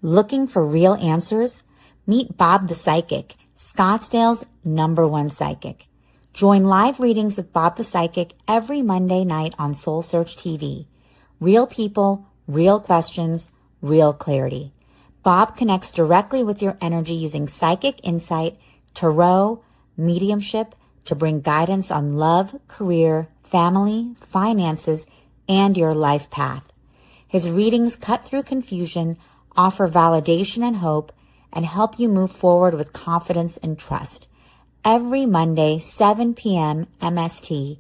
Looking for real answers? Meet Bob the Psychic, Scottsdale's #1 psychic. Join live readings with Bob the Psychic every Monday night on Soul Search TV. Real people, real questions, real clarity. Bob connects directly with your energy using psychic insight, tarot, mediumship to bring guidance on love, career, family, finances, and your life path. His readings cut through confusion, offer validation and hope, and help you move forward with confidence and trust. Every Monday, 7 p.m. MST.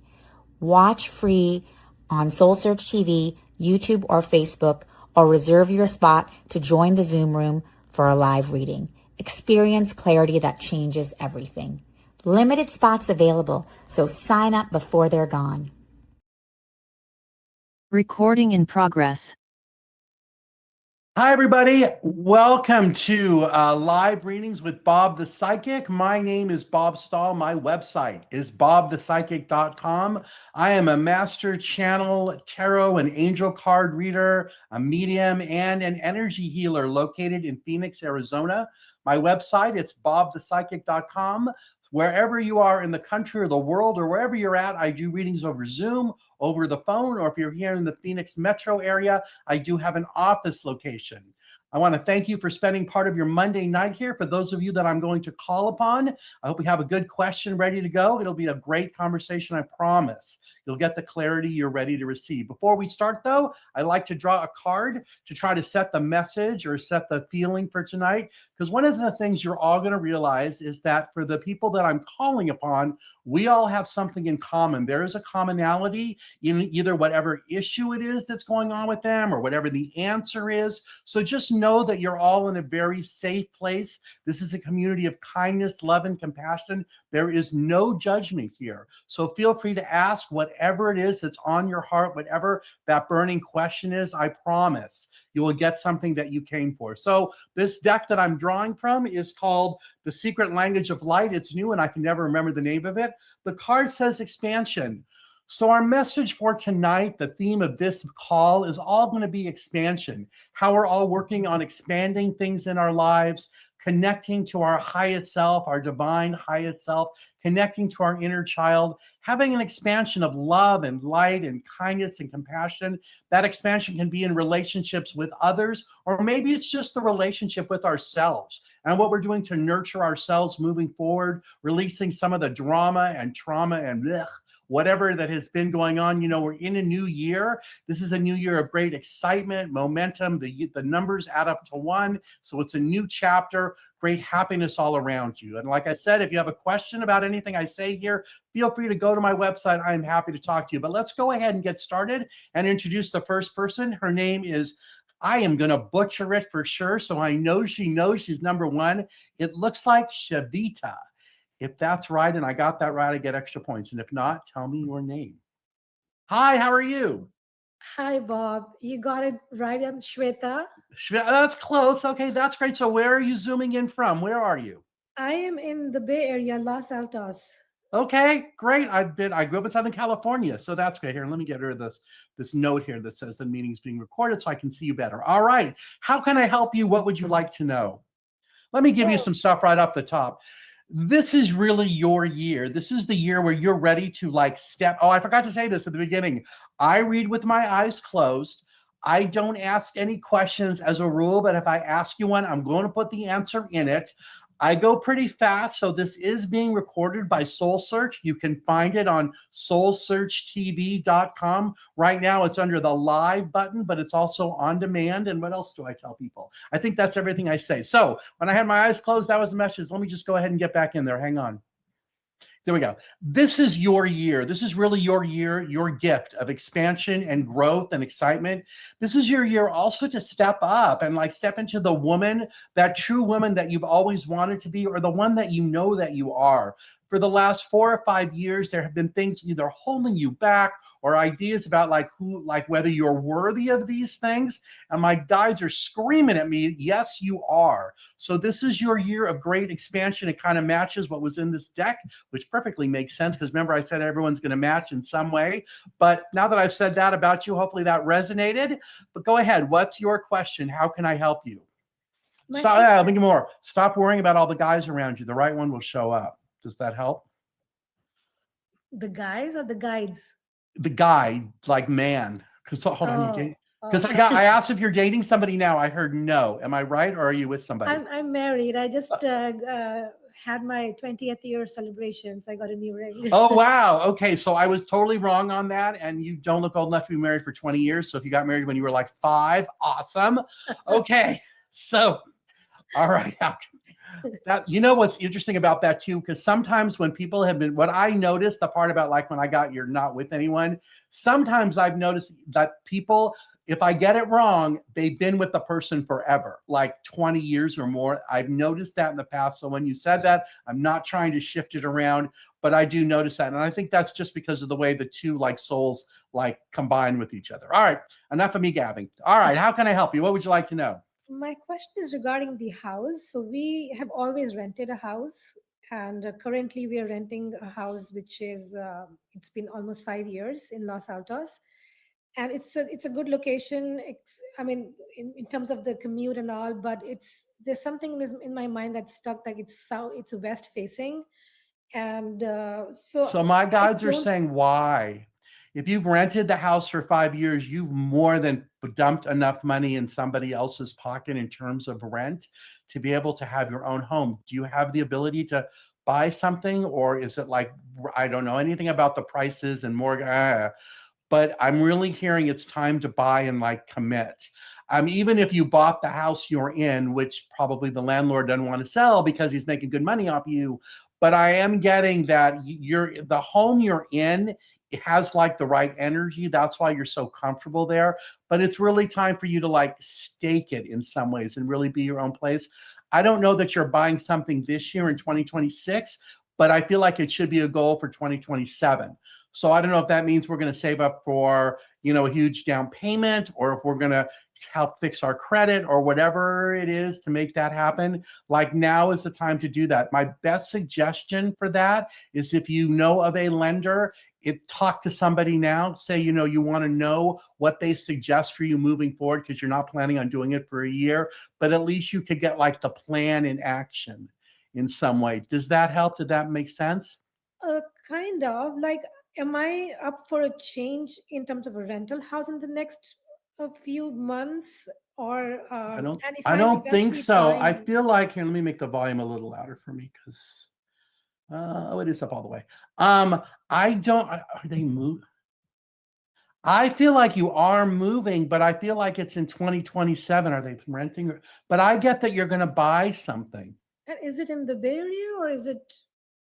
Watch free on Soul Search TV, YouTube, or Facebook, or reserve your spot to join the Zoom room for a live reading. Experience clarity that changes everything. Limited spots available, so sign up before they're gone. Recording in progress. Hi, everybody. Welcome to live readings with Bob the Psychic. My name is Bob Stahl. My website is bobthepsychic.com. I am a master channel, tarot, and angel card reader, a medium, and an energy healer located in Phoenix, Arizona. My website, it's bobthepsychic.com. Wherever you are in the country or the world or wherever you're at, I do readings over Zoom, over the phone, or if you're here in the Phoenix metro area, I do have an office location. I want to thank you for spending part of your Monday night here. For those of you that I'm going to call upon, I hope you have a good question ready to go. It'll be a great conversation, I promise. You'll get the clarity you're ready to receive. Before we start, though, I like to draw a card to try to set the message or set the feeling for tonight. Because one of the things you're all going to realize is that for the people that I'm calling upon, we all have something in common. There is a commonality in either whatever issue it is that's going on with them or whatever the answer is. So just know that you're all in a very safe place. This is a community of kindness, love, and compassion. There is no judgment here. So feel free to ask whatever it is that's on your heart, whatever that burning question is. I promise you will get something that you came for. So this deck that I'm drawing from is called The Secret Language of Light. It's new and I can never remember the name of it. The card says expansion. So our message for tonight, the theme of this call is all going to be expansion. How we're all working on expanding things in our lives, connecting to our highest self, our divine highest self, connecting to our inner child, having an expansion of love and light and kindness and compassion. That expansion can be in relationships with others, or maybe it's just the relationship with ourselves and what we're doing to nurture ourselves moving forward, releasing some of the drama and trauma and whatever that has been going on. You know, we're in a new year. This is a new year of great excitement, momentum. The numbers add up to 1. So it's a new chapter, great happiness all around you. And like I said, if you have a question about anything I say here, feel free to go to my website. I am happy to talk to you. But let's go ahead and get started and introduce the first person. Her name is, I am going to butcher it for sure. So I know she knows she's #1. It looks like Shavita. If that's right, and I got that right, I get extra points. And if not, tell me your name. Hi, how are you? Hi, Bob. You got it right. I'm Shweta. That's close. Okay, that's great. So where are you zooming in from? Where are you? I am in the Bay Area, Los Altos. Okay, great. I grew up in Southern California, so that's great. Here, let me get rid of this note here that says the meeting's being recorded so I can see you better. All right. How can I help you? What would you like to know? Let me give you some stuff right off the top. This is really your year. This is the year where you're ready to like step. Oh, I forgot to say this at the beginning. I read with my eyes closed. I don't ask any questions as a rule, but if I ask you one, I'm going to put the answer in it. I go pretty fast, so this is being recorded by Soul Search. You can find it on soulsearchtv.com. Right now, it's under the live button, but it's also on demand. And what else do I tell people? I think that's everything I say. So when I had my eyes closed, that was the message. Let me just go ahead and get back in there. Hang on. There we go. This is your year. This is really your year, your gift of expansion and growth and excitement. This is your year also to step up and like step into the woman, that true woman that you've always wanted to be, or the one that you know that you are. For the last 4 or 5 years, there have been things either holding you back or ideas about whether you're worthy of these things. And my guides are screaming at me, yes, you are. So this is your year of great expansion. It kind of matches what was in this deck, which perfectly makes sense because remember I said everyone's going to match in some way. But now that I've said that about you, hopefully that resonated. But go ahead. What's your question? How can I help you? My Stop. Yeah, think favorite, more. Stop worrying about all the guys around you. The right one will show up. Does that help? the guys or the guides? The guy, like man. Because hold on, you date. Oh, Because oh. I asked if you're dating somebody now. I heard no. Am I right, or are you with somebody? I'm married. I just had my 20th year celebrations. I got a new ring. Oh wow. Okay, so I was totally wrong on that, and you don't look old enough to be married for 20 years. So if you got married when you were like 5, awesome. Okay, so all right. That, you know what's interesting about that too, because sometimes when people have been, what I noticed, the part about like when I got you're not with anyone, sometimes I've noticed that people, if I get it wrong, they've been with the person forever, like 20 years or more. I've noticed that in the past. So when you said that, I'm not trying to shift it around, but I do notice that. And I think that's just because of the way the two like souls like combine with each other. All right, enough of me gabbing. All right, how can I help you? What would you like to know? My question is regarding the house. So we have always rented a house, and currently we are renting a house which is it's been almost 5 years in Los Altos, and it's a good location. I mean, in terms of the commute and all, but there's something in my mind that's stuck. Like it's west facing, and so So my I guides are don't. saying why. If you've rented the house for 5 years, you've more than dumped enough money in somebody else's pocket in terms of rent to be able to have your own home. Do you have the ability to buy something, or is it like, I don't know anything about the prices and more, but I'm really hearing it's time to buy and like commit. Even if you bought the house you're in, which probably the landlord doesn't want to sell because he's making good money off you, but I am getting that the home you're in, it has like the right energy. That's why you're so comfortable there. But it's really time for you to like stake it in some ways and really be your own place. I don't know that you're buying something this year in 2026, but I feel like it should be a goal for 2027. So I don't know if that means we're going to save up for, a huge down payment, or if we're going to help fix our credit or whatever it is to make that happen. Like now is the time to do that. My best suggestion for that is if you know of a lender, talk to somebody now, say, you want to know what they suggest for you moving forward because you're not planning on doing it for a year, but at least you could get like the plan in action in some way. Does that help? Did that make sense? Kind of like, am I up for a change in terms of a rental house in the next few months, or and if I I'm don't think eventually so. I buying? feel like, here, let me make the volume a little louder for me because it is up all the way. I don't, are they move? I feel like you are moving, but I feel like it's in 2027. Are they renting? But I get that you're going to buy something. And is it in the Bay Area or is it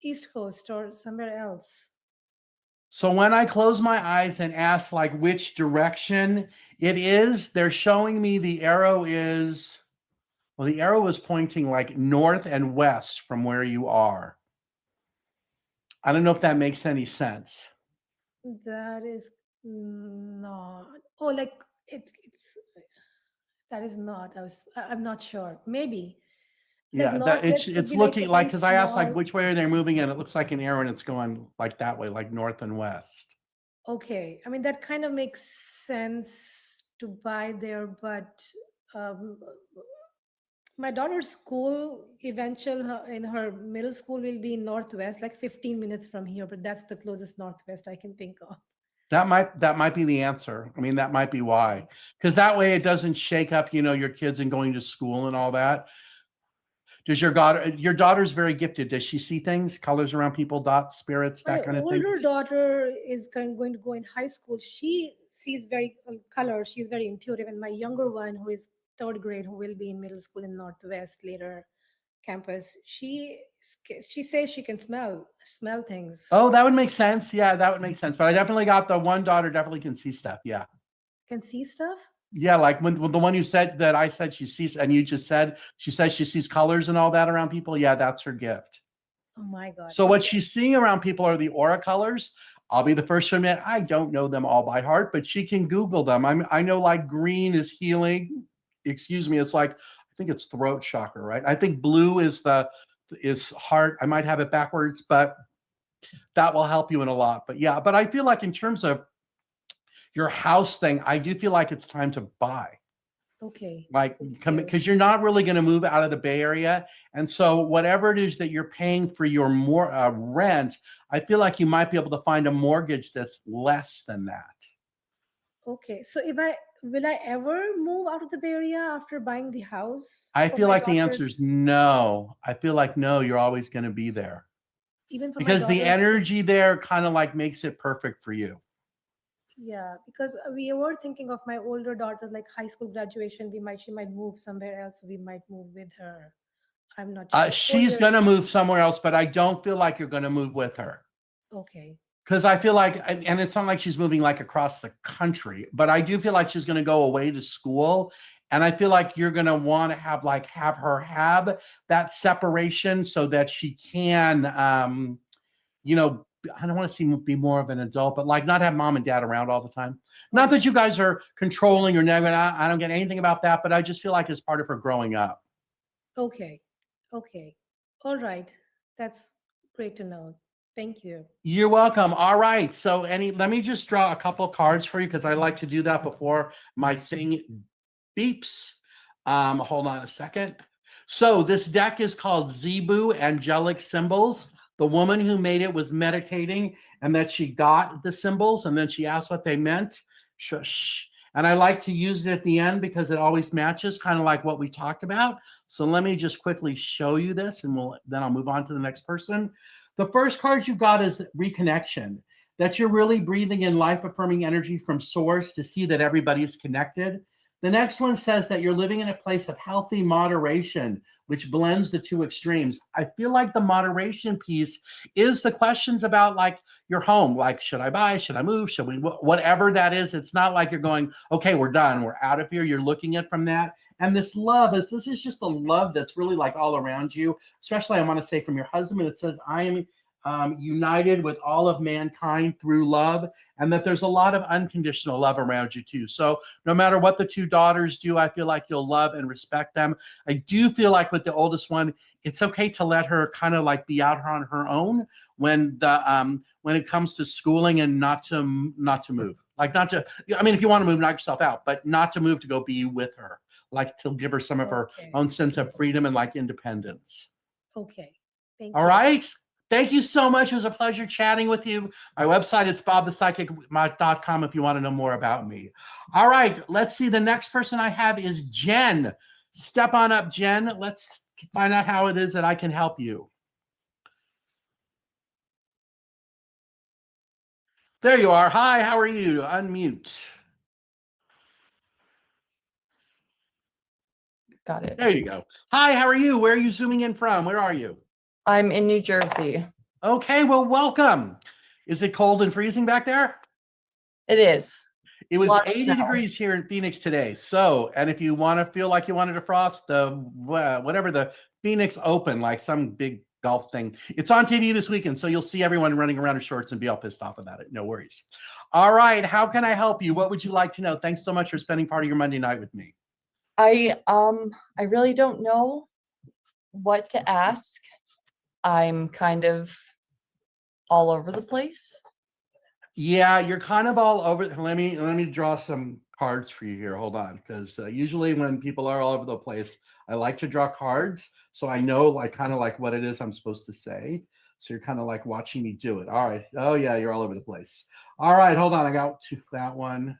East Coast or somewhere else? So when I close my eyes and ask like which direction it is, they're showing me the arrow is, well, the arrow is pointing like north and west from where you are. I don't know if that makes any sense. That is not. Oh, like it's that is not. I'm not sure. Maybe like Yeah, that Northwest would it's be like a looking like, very because I asked like small. which way are they moving, and it looks like an arrow and it's going like that way, like north and west. Okay, I mean that kind of makes sense to buy there, but um, my daughter's school, in her middle school, will be in Northwest, like 15 minutes from here, but that's the closest Northwest I can think of. That might be the answer. I mean, that might be why. Because that way it doesn't shake up, your kids and going to school and all that. Does your daughter's very gifted. Does she see things, colors around people, dots, spirits, My that kind of thing? older daughter is going to go in high school. She sees very color. She's very intuitive, and my younger one, who is third grade, who will be in middle school in Northwest later campus, she says she can smell things. Oh, that would make sense. Yeah, that would make sense. But I definitely got the one daughter definitely can see stuff. Yeah. Can see stuff. Yeah, like when the one you said that I said she sees, and you just said she says she sees colors and all that around people. Yeah, that's her gift. Oh my god. So what Okay. she's seeing around people are the aura colors. I'll be the first to admit I don't know them all by heart, but she can Google them. I know like green is healing. Excuse me, it's like I think it's throat chakra, right? I think blue is heart. I might have it backwards, but that will help you in a lot. But yeah, but I feel like in terms of your house thing, I do feel like it's time to buy. Okay. Like, Thank you. because you're not really going to move out of the Bay Area. And so whatever it is that you're paying for your more rent, I feel like you might be able to find a mortgage that's less than that. Okay. So will I ever move out of the Bay Area after buying the house I for feel my like the answer is daughters? no. I feel like no, you're always going to be there Even for my because the daughters? energy there kind of like makes it perfect for you. Yeah, because we were thinking of my older daughters, like high school graduation. She might move somewhere else. We might move with her. I'm not sure. Four She's going years. to move somewhere else, but I don't feel like you're going to move with her. Okay. Because I feel like, and it's not like she's moving like across the country, but I do feel like she's going to go away to school. And I feel like you're going to want to have her have that separation so that she can, you know, I don't want to seem to be more of an adult, but like not have mom and dad around all the time. Not that you guys are controlling or negative. I don't get anything about that, but I just feel like it's part of her growing up. Okay. Okay. All right. That's great to know. Thank you. You're welcome. All right. So let me just draw a couple cards for you because I like to do that before my thing beeps. Hold on a second. So this deck is called Zebu Angelic Symbols. The woman who made it was meditating and that she got the symbols and then she asked what they meant. Shush. And I like to use it at the end because it always matches kind of like what we talked about. So let me just quickly show you this and then I'll move on to the next person. The first card you got is reconnection, that you're really breathing in life affirming energy from source to see that everybody's connected. The next one says that you're living in a place of healthy moderation, which blends the two extremes. I feel like the moderation piece is the questions about like your home, like should I buy, should I move, should we, whatever that is. It's not like you're going, okay, we're done, we're out of here. You're looking at from that. And this is just the love that's really like all around you, especially I want to say from your husband. It says, I am united with all of mankind through love, and that there's a lot of unconditional love around you too. So no matter what the two daughters do, I feel like you'll love and respect them. I do feel like with the oldest one, it's okay to let her kind of like be out on her own when it comes to schooling and not to move. Like not to, I mean, if you want to move, knock yourself out, but not to move to go be with her, like to give her some of her own sense of freedom and like independence. Okay. Thank you. All right. Thank you so much. It was a pleasure chatting with you. My website, it's bobthepsychic.com if you want to know more about me. All right, let's see. The next person I have is Jen. Step on up, Jen. Let's find out how it is that I can help you. There you are. Hi, how are you? Unmute. Got it. There you go. Hi, how are you? Where are you zooming in from? Where are you? I'm in New Jersey. Okay, well, welcome. Is it cold and freezing back there? It is. It was 80 degrees here in Phoenix today. So, and if you want to feel like you want to defrost whatever the Phoenix Open, like some big golf thing, it's on TV this weekend. So you'll see everyone running around in shorts and be all pissed off about it. No worries. All right. How can I help you? What would you like to know? Thanks so much for spending part of your Monday night with me. I really don't know what to ask. I'm kind of all over the place. Yeah, you're kind of all over. Let me draw some cards for you here. Hold on, because usually when people are all over the place, I like to draw cards so I know like kind of like what it is I'm supposed to say. So you're kind of like watching me do it. All right. Oh yeah, you're all over the place. All right, hold on. I got that one.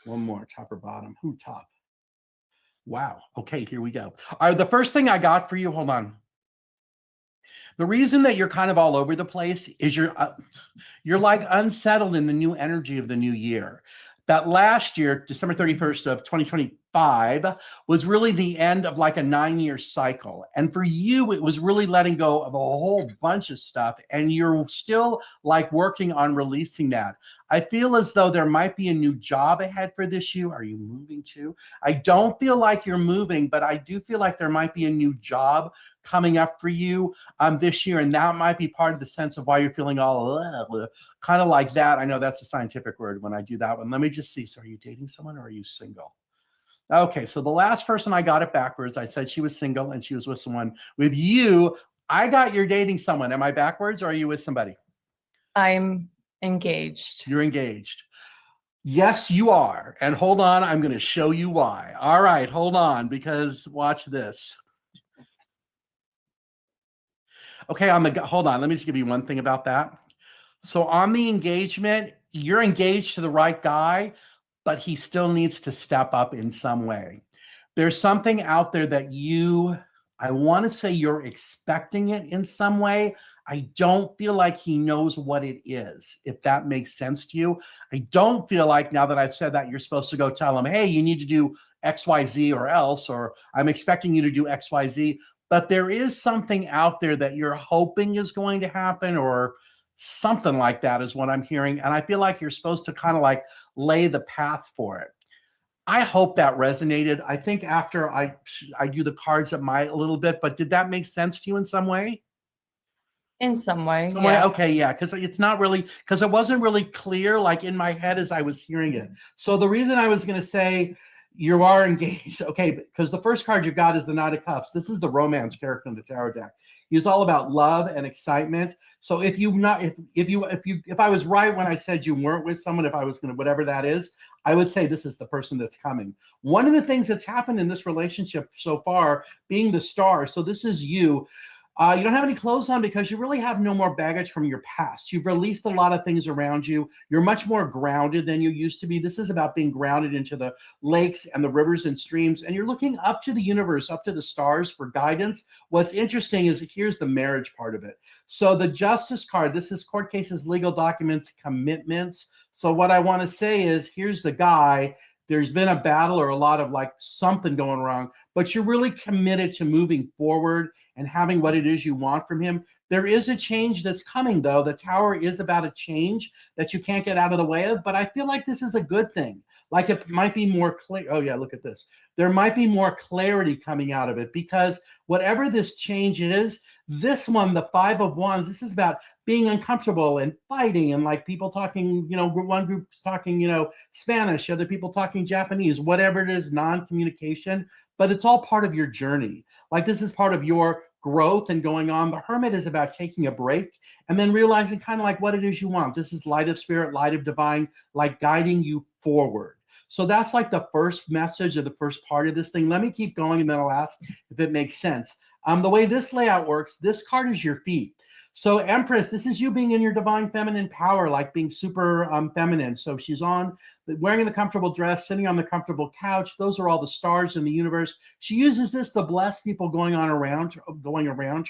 One more, top or bottom. Who top? Wow. Okay, here we go. All right, the first thing I got for you. Hold on. The reason that you're kind of all over the place is you're like unsettled in the new energy of the new year. That last year, December 31st of 2025, was really the end of like a 9-year cycle. And for you, it was really letting go of a whole bunch of stuff. And you're still like working on releasing that. I feel as though there might be a new job ahead for this year. Are you moving to? I don't feel like you're moving, but I do feel like there might be a new job coming up for you this year. And that might be part of the sense of why you're feeling all kind of like that. I know that's a scientific word when I do that one. Let me just see. So are you dating someone or are you single? Okay, so the last person, I got it backwards. I said she was single and she was with someone. With you, I got you're dating someone. Am I backwards or are you with somebody? I'm engaged. You're engaged. Yes, you are. And hold on, I'm going to show you why. All right, hold on, because watch this. Okay, hold on. Let me just give you one thing about that. So on the engagement, you're engaged to the right guy, but he still needs to step up in some way. There's something out there that I want to say you're expecting it in some way. I don't feel like he knows what it is, if that makes sense to you. I don't feel like, now that I've said that, you're supposed to go tell him, hey, you need to do XYZ or else, or I'm expecting you to do XYZ. But there is something out there that you're hoping is going to happen, or something like that is what I'm hearing. And I feel like you're supposed to kind of like lay the path for it. I hope that resonated. I think after I do the cards a little bit, but did that make sense to you in some way? In some way, Some way? yeah. Okay, yeah, because it's not really, because it wasn't really clear like in my head as I was hearing it. So the reason I was going to say you are engaged, okay, because the first card you got is the Knight of Cups. This is the romance character in the tarot deck. He's all about love and excitement. So if I was right when I said you weren't with someone, if I was going to, whatever that is, I would say this is the person that's coming. One of the things that's happened in this relationship so far, being the star, so this is you. You don't have any clothes on because you really have no more baggage from your past. You've released a lot of things around you. You're much more grounded than you used to be. This is about being grounded into the lakes and the rivers and streams. And you're looking up to the universe, up to the stars for guidance. What's interesting is here's the marriage part of it. So the Justice card, this is court cases, legal documents, commitments. So what I want to say is here's the guy. There's been a battle or a lot of like something going wrong, but you're really committed to moving forward and having what it is you want from him. There is a change that's coming, though. The Tower is about a change that you can't get out of the way of, but I feel like this is a good thing. Like it might be more clear. Oh, yeah, look at this. There might be more clarity coming out of it because whatever this change is, this one, the Five of Wands, this is about being uncomfortable and fighting and like people talking, one group's talking, Spanish, other people talking Japanese, whatever it is, non-communication, but it's all part of your journey. Like this is part of your growth and going on. The Hermit is about taking a break and then realizing kind of like what it is you want. This is light of spirit, light of divine, like guiding you forward. So that's like the first message or the first part of this thing. Let me keep going and then I'll ask if it makes sense. The way this layout works, this card is your feet. So Empress, this is you being in your divine feminine power, like being super feminine. So she's wearing the comfortable dress, sitting on the comfortable couch. Those are all the stars in the universe. She uses this to bless people going around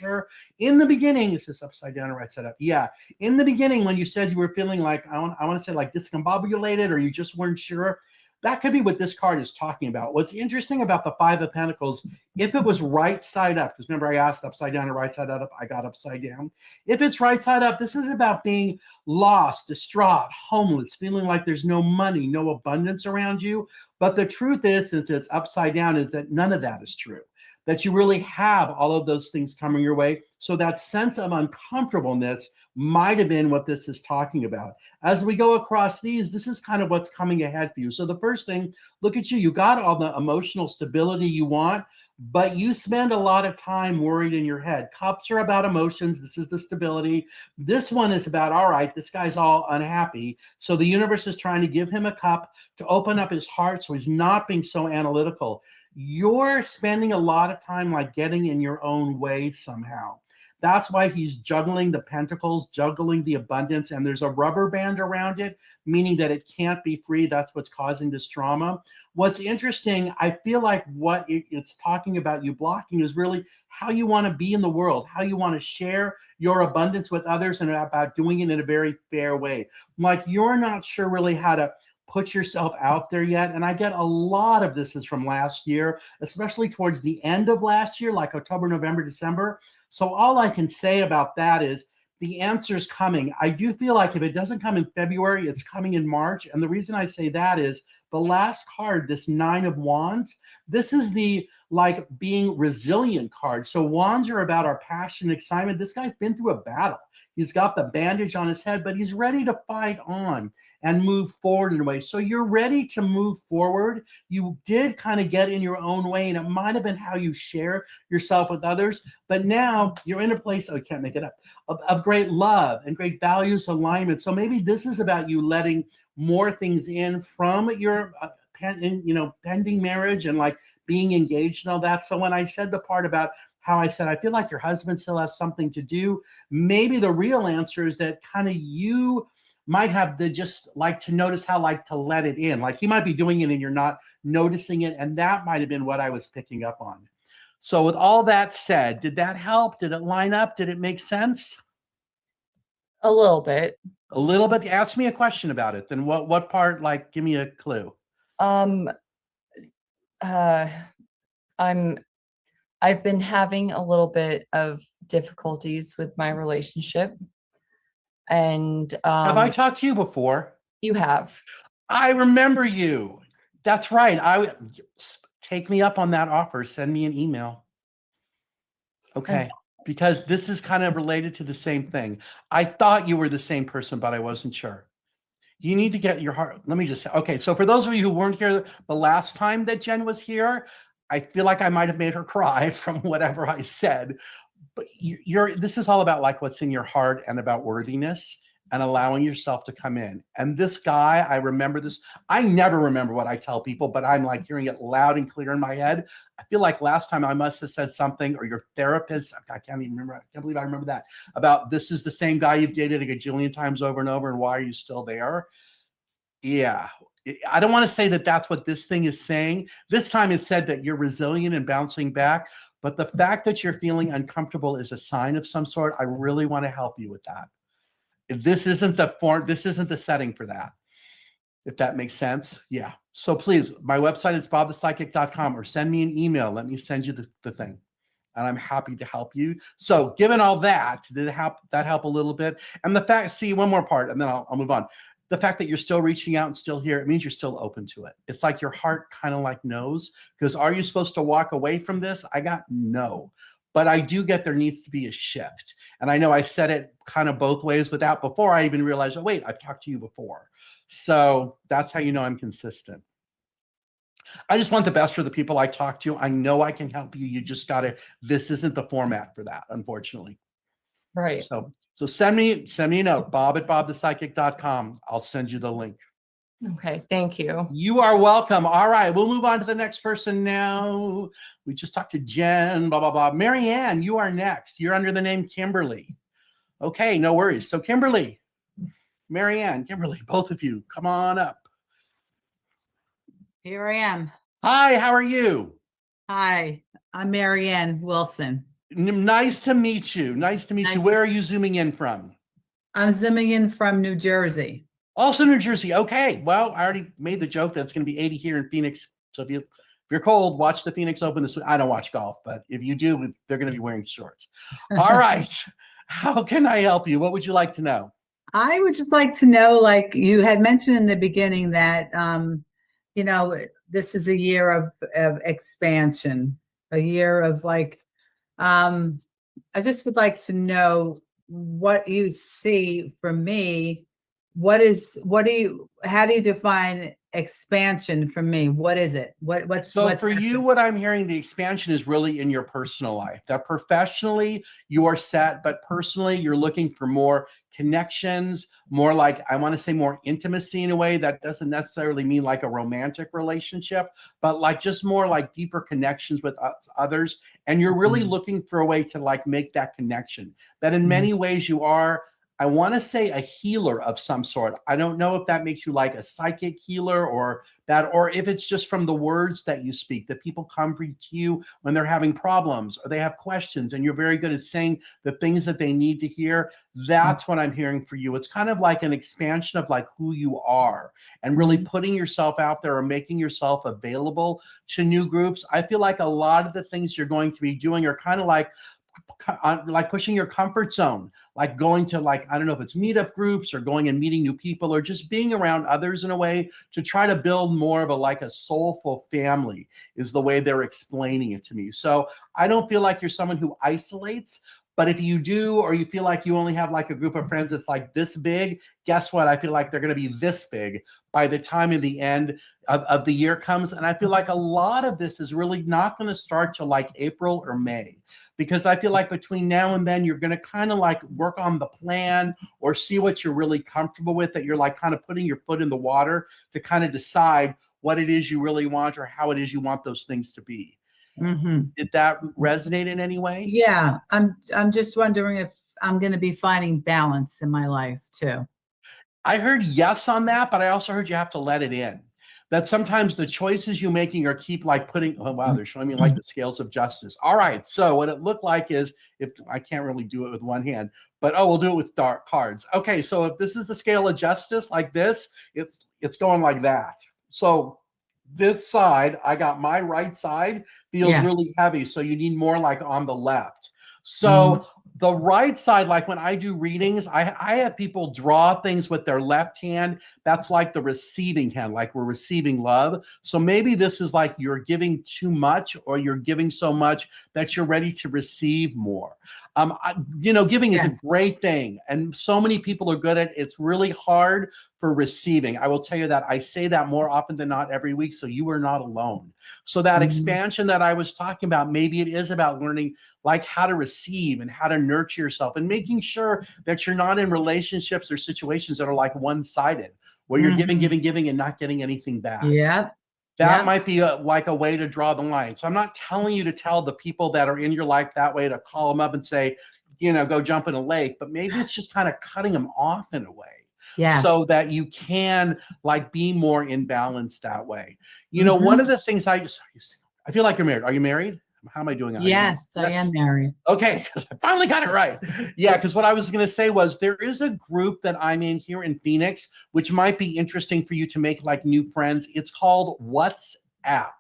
her. In the beginning, is this upside down or right side up? Yeah. In the beginning, when you said you were feeling like, I want to say like discombobulated or you just weren't sure, that could be what this card is talking about. What's interesting about the Five of Pentacles, if it was right side up, because remember I asked upside down or right side up, I got upside down. If it's right side up, this is about being lost, distraught, homeless, feeling like there's no money, no abundance around you. But the truth is, since it's upside down, is that none of that is true. That you really have all of those things coming your way. So that sense of uncomfortableness might have been what this is talking about. As we go across these, this is kind of what's coming ahead for you. So the first thing, look at you. You got all the emotional stability you want, but you spend a lot of time worried in your head. Cups are about emotions. This is the stability. This one is about, all right, this guy's all unhappy. So the universe is trying to give him a cup to open up his heart so he's not being so analytical. You're spending a lot of time like getting in your own way somehow. That's why he's juggling the pentacles, juggling the abundance, and there's a rubber band around it, meaning that it can't be free. That's what's causing this trauma. What's interesting, I feel like what it's talking about you blocking is really how you want to be in the world, how you want to share your abundance with others and about doing it in a very fair way. Like you're not sure really how to put yourself out there yet. And I get a lot of this is from last year, especially towards the end of last year, like October, November, December. So all I can say about that is the answer's coming. I do feel like if it doesn't come in February, it's coming in March. And the reason I say that is the last card, this Nine of Wands, this is the like being resilient card. So wands are about our passion, excitement. This guy's been through a battle. He's got the bandage on his head, but he's ready to fight on and move forward in a way. So you're ready to move forward. You did kind of get in your own way, and it might have been how you share yourself with others. But now you're in a place, I can't make it up, of great love and great values alignment. So maybe this is about you letting more things in from your pending marriage and like being engaged and all that. So when I said the part about how I said, I feel like your husband still has something to do, maybe the real answer is that kind of you might have to just like to notice how like to let it in. Like he might be doing it and you're not noticing it. And that might have been what I was picking up on. So with all that said, did that help? Did it line up? Did it make sense? A little bit. A little bit. Ask me a question about it. Then what part, like, give me a clue. I've been having a little bit of difficulties with my relationship. And Have I talked to you before? You have. I remember you. That's right. Take me up on that offer. Send me an email. Okay. Because this is kind of related to the same thing. I thought you were the same person, but I wasn't sure. You need to get your heart. Let me just say, okay. So for those of you who weren't here the last time that Jen was here, I feel like I might have made her cry from whatever I said. But this is all about like what's in your heart and about worthiness and allowing yourself to come in. And this guy, I remember this. I never remember what I tell people, but I'm like hearing it loud and clear in my head. I feel like last time I must have said something, or your therapist, I can't even remember. I can't believe I remember that, about this is the same guy you've dated a gajillion times over and over, and why are you still there? Yeah. I don't want to say that that's what this thing is saying. This time it said that you're resilient and bouncing back, but the fact that you're feeling uncomfortable is a sign of some sort. I really want to help you with that. This isn't the setting for that, if that makes sense. Yeah. So please, my website is bobthepsychic.com, or send me an email. Let me send you the thing. And I'm happy to help you. So given all that, did that help a little bit? And the fact, see, one more part, and then I'll move on. The fact that you're still reaching out and still here, it means you're still open to it. It's like your heart kind of like knows, because are you supposed to walk away from this? I got no. But I do get there needs to be a shift. And I know I said it kind of both ways without before I even realized, oh, wait, I've talked to you before. So that's how you know I'm consistent. I just want the best for the people I talk to. I know I can help you. You just this isn't the format for that, unfortunately. Right. So send me a note, bob@bobthepsychic.com. I'll send you the link. Okay, thank you. You are welcome. All right, we'll move on to the next person now. We just talked to Jen, blah, blah, blah. Marianne, you are next. You're under the name Kimberly. Okay, no worries. So Kimberly, Marianne, Kimberly, both of you, come on up. Here I am. Hi, how are you? Hi, I'm Marianne Wilson. Nice to meet you. Nice to meet you. Where are you zooming in from? I'm zooming in from New Jersey. Also New Jersey. Okay. Well, I already made the joke that it's going to be 80 here in Phoenix. So if you're cold, watch the Phoenix Open this week. I don't watch golf, but if you do, they're going to be wearing shorts. All right. How can I help you? What would you like to know? I would just like to know, like you had mentioned in the beginning, that this is a year of expansion, a year of like, I just would like to know what you see for me. How do you define expansion for me? What is it? What's for you, what I'm hearing, the expansion is really in your personal life. That professionally you are set, but personally you're looking for more connections, more like, I want to say more intimacy in a way that doesn't necessarily mean like a romantic relationship, but like just more like deeper connections with others. And you're really looking for a way to like make that connection. That in many ways you are, I want to say, a healer of some sort. I don't know if that makes you like a psychic healer or if it's just from the words that you speak, that people come to you when they're having problems or they have questions, and you're very good at saying the things that they need to hear. That's what I'm hearing for you. It's kind of like an expansion of like who you are and really putting yourself out there or making yourself available to new groups. I feel like a lot of the things you're going to be doing are kind of like pushing your comfort zone, like going to like, I don't know if it's meetup groups or going and meeting new people or just being around others in a way to try to build more of a soulful family is the way they're explaining it to me. So I don't feel like you're someone who isolates, But if you do, or you feel like you only have like a group of friends that's like this big, guess what? I feel like they're going to be this big by the time of the end of the year comes. And I feel like a lot of this is really not going to start till like April or May, because I feel like between now and then, you're going to kind of like work on the plan or see what you're really comfortable with, that you're like kind of putting your foot in the water to kind of decide what it is you really want or how it is you want those things to be. Did that resonate in any way? Yeah, I'm just wondering if I'm going to be finding balance in my life too. I heard yes on that, but I also heard you have to let it in. That sometimes the choices you're making are keep like putting, oh wow, they're showing me like the scales of justice. All right, so what it looked like is, if I can't really do it with one hand, but we'll do it with dark cards. Okay, so if this is the scale of justice like this, it's going like that. So this side, I got my right side feels really heavy. So you need more like on the left. So the right side, like when I do readings, I have people draw things with their left hand. That's like the receiving hand, like we're receiving love. So maybe this is like you're giving too much, or you're giving so much that you're ready to receive more. Giving is a great thing. And so many people are good at it. It's really hard for receiving. I will tell you that I say that more often than not every week. So you are not alone. So that expansion that I was talking about, maybe it is about learning like how to receive and how to nurture yourself, and making sure that you're not in relationships or situations that are like one-sided, where you're giving and not getting anything back. That might be like a way to draw the line. So I'm not telling you to tell the people that are in your life that way to call them up and say, go jump in a lake, but maybe it's just kind of cutting them off in a way. So that you can like be more in balance that way. One of the things I feel like you're married. Are you married? How am I doing? Yes, I am married. Okay, I finally got it right. Yeah, because what I was going to say was there is a group that I'm in here in Phoenix, which might be interesting for you to make like new friends. It's called WhatsApp.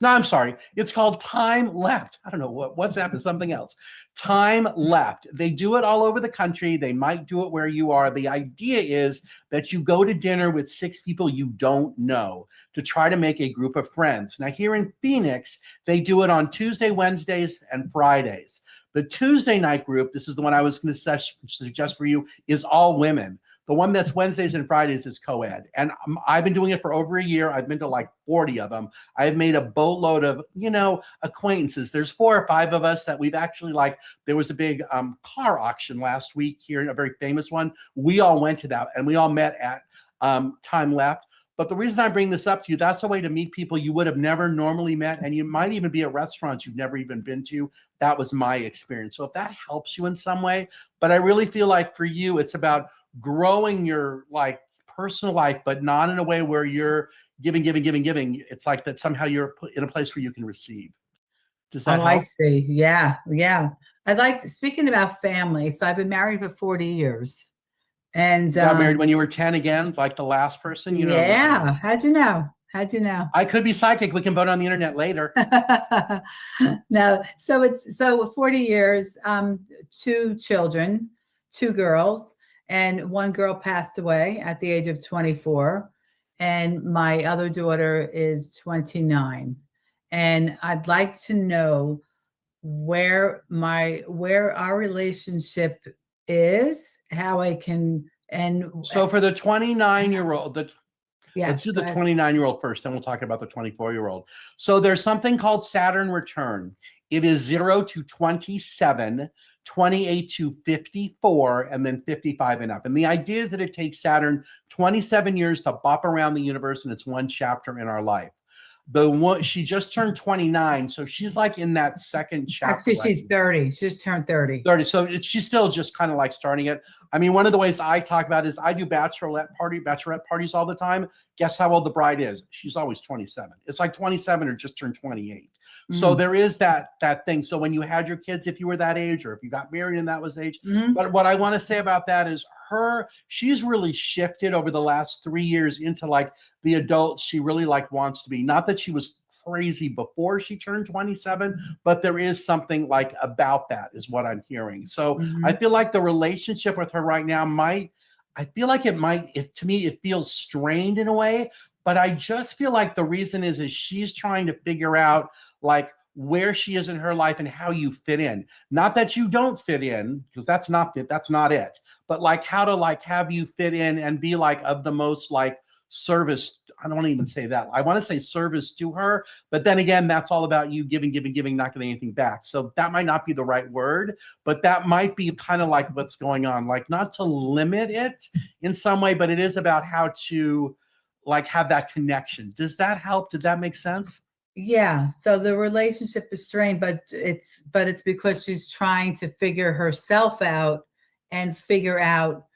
No, I'm sorry. It's called Time Left. I don't know what WhatsApp is, something else. Time Left. They do it all over the country. They might do it where you are. The idea is that you go to dinner with 6 people you don't know to try to make a group of friends. Now, here in Phoenix, they do it on Tuesday, Wednesdays, and Fridays. The Tuesday night group, this is the one I was going to suggest for you, is all women. The one that's Wednesdays and Fridays is co-ed. And I've been doing it for over a year. I've been to like 40 of them. I've made a boatload of, acquaintances. There's 4 or 5 of us that we've actually there was a big car auction last week here, a very famous one. We all went to that and we all met at Time Left. But the reason I bring this up to you, that's a way to meet people you would have never normally met. And you might even be at restaurants you've never even been to. That was my experience. So if that helps you in some way, but I really feel like for you, it's about growing your personal life, but not in a way where you're giving. It's like that somehow you're put in a place where you can receive. Does that help? I see. Yeah. Speaking about family. So I've been married for 40 years. And you got married when you were 10 again, like the last person, Yeah. How'd you know? I could be psychic. We can vote on the internet later. No. So 40 years, 2 children, 2 girls, and 1 girl passed away at the age of 24. And my other daughter is 29. And I'd like to know where our relationship is, how I can, so for the 29-year-old, let's do the 29-year-old first, then we'll talk about the 24-year-old. So there's something called Saturn return. It is 0 to 27, 28 to 54, and then 55 and up. And the idea is that it takes Saturn 27 years to bop around the universe, and it's 1 chapter in our life. She just turned 29, so she's like in that second chapter. Actually, she's 30. She just turned 30. 30. So she's still just kind of like starting it. I mean, one of the ways I talk about it is I do bachelorette parties all the time. Guess how old the bride is? She's always 27. It's like 27 or just turned 28. So there is that thing. So when you had your kids, if you were that age, or if you got married and that was age, but what I want to say about that is she's really shifted over the last 3 years into like the adult she really wants to be. Not that she was crazy before she turned 27, but there is something like about that is what I'm hearing. So I feel like the relationship with her right now to me, it feels strained in a way, but I just feel like the reason is she's trying to figure out like where she is in her life and how you fit in. Not that you don't fit in, because that's not it. But like how to like have you fit in and be like of the most like service. I don't want to even say that. I want to say service to her, but then again, that's all about you giving, not getting anything back. So that might not be the right word, but that might be kind of like what's going on. Like not to limit it in some way, but it is about how to like have that connection. Does that help? Did that make sense? Yeah. So the relationship is strained, but it's because she's trying to figure herself out and figure out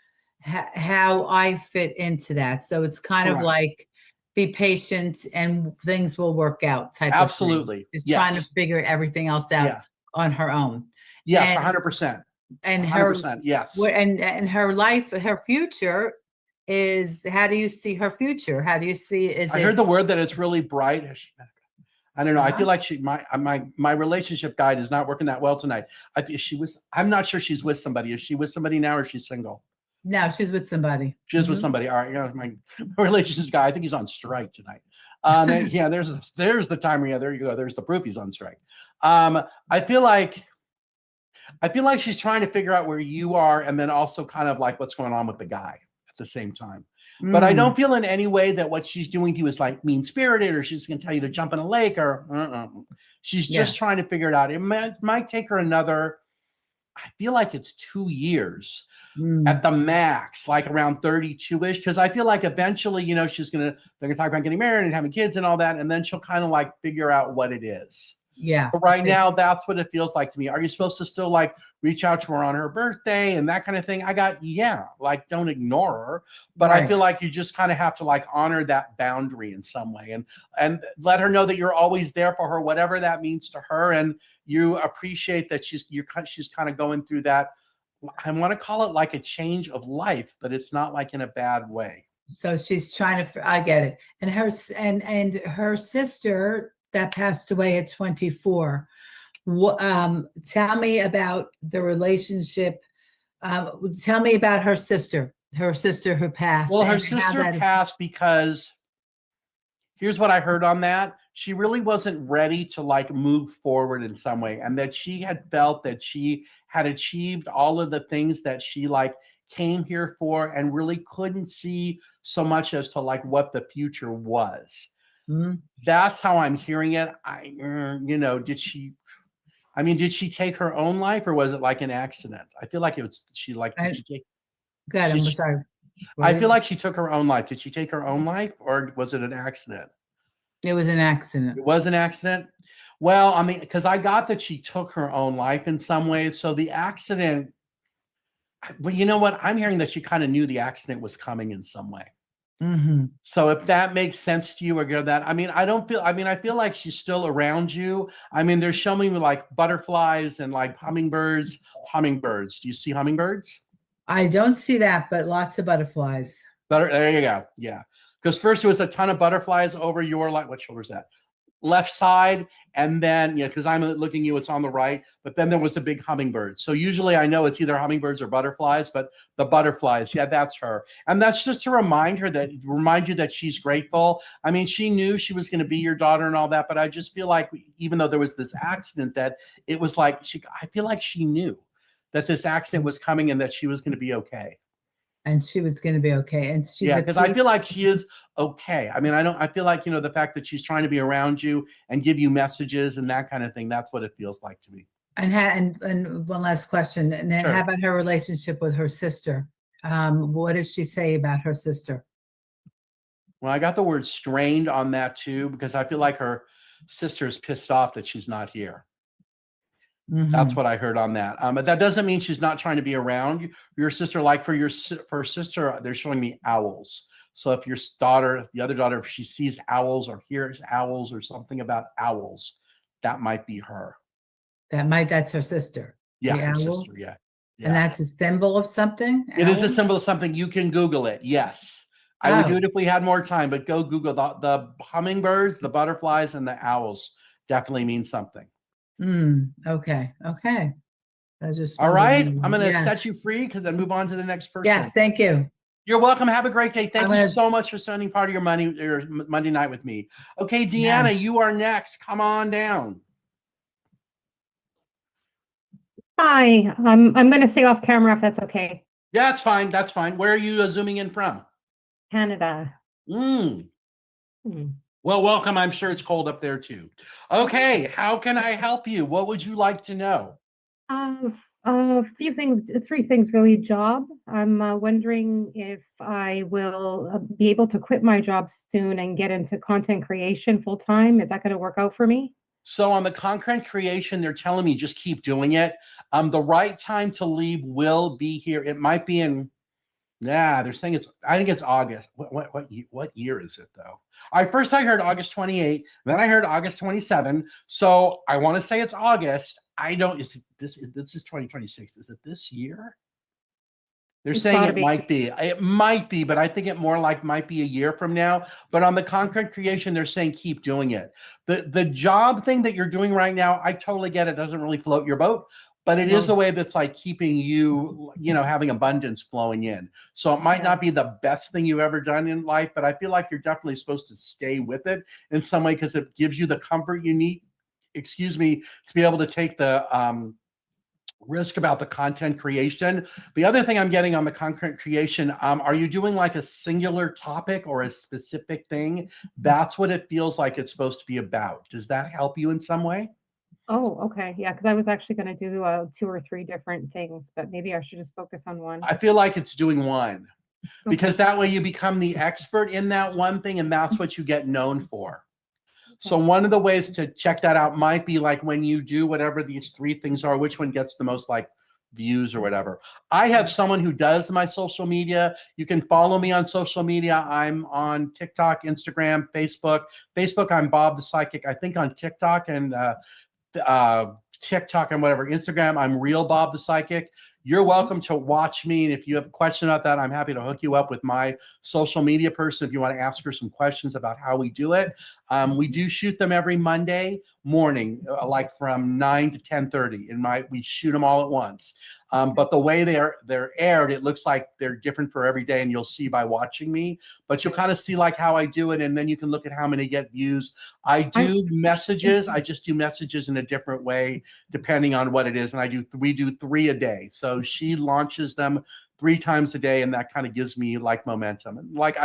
how I fit into that. So it's kind of Correct. like be patient and things will work out type Absolutely. of thing. She's Yes. trying to figure everything else out Yeah. on her own. Yes, And- 100%. And 100%. Yes. and her life, her future is, how do you see her future? How do you see, I heard the word that it's really bright. I don't know. I feel Uh-huh. like my relationship guide is not working that well tonight. I'm not sure she's with somebody. Is she with somebody now or is she single? No, she's with somebody. She is with somebody. All right. My relations guy, I think he's on strike tonight. Yeah, there's the timer. Yeah, there you go. There's the proof he's on strike. I feel like she's trying to figure out where you are and then also kind of like what's going on with the guy at the same time. But I don't feel in any way that what she's doing to you is like mean-spirited or she's going to tell you to jump in a lake or she's just trying to figure it out. It might take her another, I feel like it's 2 years at the max, like around 32-ish. Because I feel like eventually, you know, they're going to talk about getting married and having kids and all that. And then she'll kind of like figure out what it is. Yeah. But right now, that's what it feels like to me. Are you supposed to still like reach out to her on her birthday and that kind of thing? Like don't ignore her. But I feel like you just kind of have to like honor that boundary in some way and let her know that you're always there for her, whatever that means to her. And you appreciate that she's kind of going through that. I want to call it like a change of life, but it's not like in a bad way. So she's trying to, I get it. And her sister that passed away at 24. Tell me about the relationship. Tell me about her sister who passed. Well, her sister passed because here's what I heard on that. She really wasn't ready to like move forward in some way. And that she had felt that she had achieved all of the things that she like came here for and really couldn't see so much as to like what the future was. That's how I'm hearing it. Did she take her own life or was it like an accident? I feel like it was, did she take? Good, I'm sorry. I feel like she took her own life. Did she take her own life or was it an accident? It was an accident. It was an accident? Well, I mean, because I got that she took her own life in some ways. So the accident, well, you know what? I'm hearing that she kind of knew the accident was coming in some way. So if that makes sense to you or that, I feel like she's still around you. I mean, they're showing me like butterflies and like hummingbirds. Do you see hummingbirds? I don't see that, but lots of butterflies. There you go. Yeah. Because first there was a ton of butterflies over your, like, what shoulder is that? Left side. And then, because I'm looking at you, it's on the right. But then there was a big hummingbird. So usually I know it's either hummingbirds or butterflies, but the butterflies, yeah, that's her. And that's just to remind you that she's grateful. I mean, she knew she was going to be your daughter and all that, but I just feel like even though there was this accident, that it was like, I feel like she knew that this accident was coming and that she was going to be okay. And she was going to be okay. And she's because I feel like she is okay. I mean, I feel like, the fact that she's trying to be around you and give you messages and that kind of thing, that's what it feels like to me. And one last question. And then how about her relationship with her sister? What does she say about her sister? Well, I got the word strained on that too, because I feel like her sister's pissed off that she's not here. That's what I heard on that. But that doesn't mean she's not trying to be around your sister. Like for her sister, they're showing me owls. So if your daughter, the other daughter, if she sees owls or hears owls or something about owls, that might be her. That's her sister. Yeah, her sister. Yeah. And that's a symbol of something? It is a symbol of something. You can Google it. Yes. I would do it if we had more time, but go Google the hummingbirds, the butterflies, and the owls definitely mean something. Okay. All right. I'm going to set you free because then move on to the next person. Yes. Thank you. You're welcome. Have a great day. Thank you so much for spending part of your Monday night with me. Okay, Deanna, you are next. Come on down. Hi, I'm going to stay off camera if that's okay. Yeah, that's fine. That's fine. Where are you zooming in from? Canada. Mm. Hmm. Well, welcome. I'm sure it's cold up there too. Okay, how can I help you? What would you like to know? A few things, three things really. Job. I'm wondering if I will be able to quit my job soon and get into content creation full time. Is that going to work out for me? So on the content creation, they're telling me just keep doing it. The right time to leave will be here. It might be in, they're saying I think it's August. What year is it though? I heard August 28, then I heard August 27. So I want to say it's August. I don't, this is 2026. Is it this year? They're It's saying gotta it be. might be. It might be, but I think it more like might be a year from now. But on the content creation, they're saying keep doing it. The job thing that you're doing right now, I totally get it. Doesn't really float your boat, but it is No. a way that's like keeping you, having abundance flowing in. So it might Yeah. not be the best thing you've ever done in life, but I feel like you're definitely supposed to stay with it in some way because it gives you the comfort you need, to be able to take the risk about the content creation. The other thing I'm getting on the content creation, are you doing like a singular topic or a specific thing? That's what it feels like it's supposed to be about. Does that help you in some way? Oh, okay. Yeah, because I was actually going to do two or three different things, but maybe I should just focus on one. I feel like it's doing one because Okay. that way you become the expert in that one thing and that's what you get known for. So Okay. one of the ways to check that out might be like when you do whatever these three things are, which one gets the most like views or whatever. I have someone who does my social media. You can follow me on social media. I'm on TikTok, Instagram, Facebook. Facebook, I'm Bob the Psychic. I think on TikTok and TikTok and whatever, Instagram, I'm Real Bob the Psychic. You're welcome to watch me. And if you have a question about that, I'm happy to hook you up with my social media person if you want to ask her some questions about how we do it. We do shoot them every Monday morning, like from 9 to 10:30. We shoot them all at once. But the way they're aired, it looks like they're different for every day, and you'll see by watching me. But you'll kind of see like how I do it, and then you can look at how many get views. I do messages. I just do messages in a different way depending on what it is, and we do 3 a day. So she launches them 3 times a day, and that kind of gives me like momentum. And like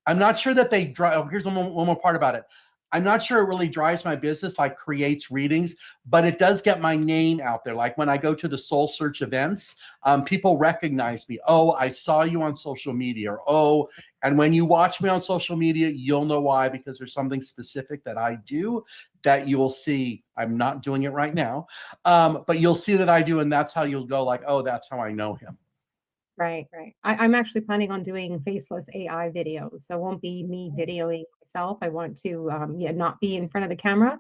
I'm not sure that they drive. Oh, here's one more part about it. I'm not sure it really drives my business, like creates readings, but it does get my name out there. Like when I go to the Soul Search events, people recognize me. Oh, I saw you on social media. Or, oh, and when you watch me on social media, you'll know why, because there's something specific that I do that you will see. I'm not doing it right now, but you'll see that I do, and that's how you'll go like, oh, that's how I know him. Right, right. I'm actually planning on doing faceless AI videos. So it won't be me videoing myself. I want to not be in front of the camera.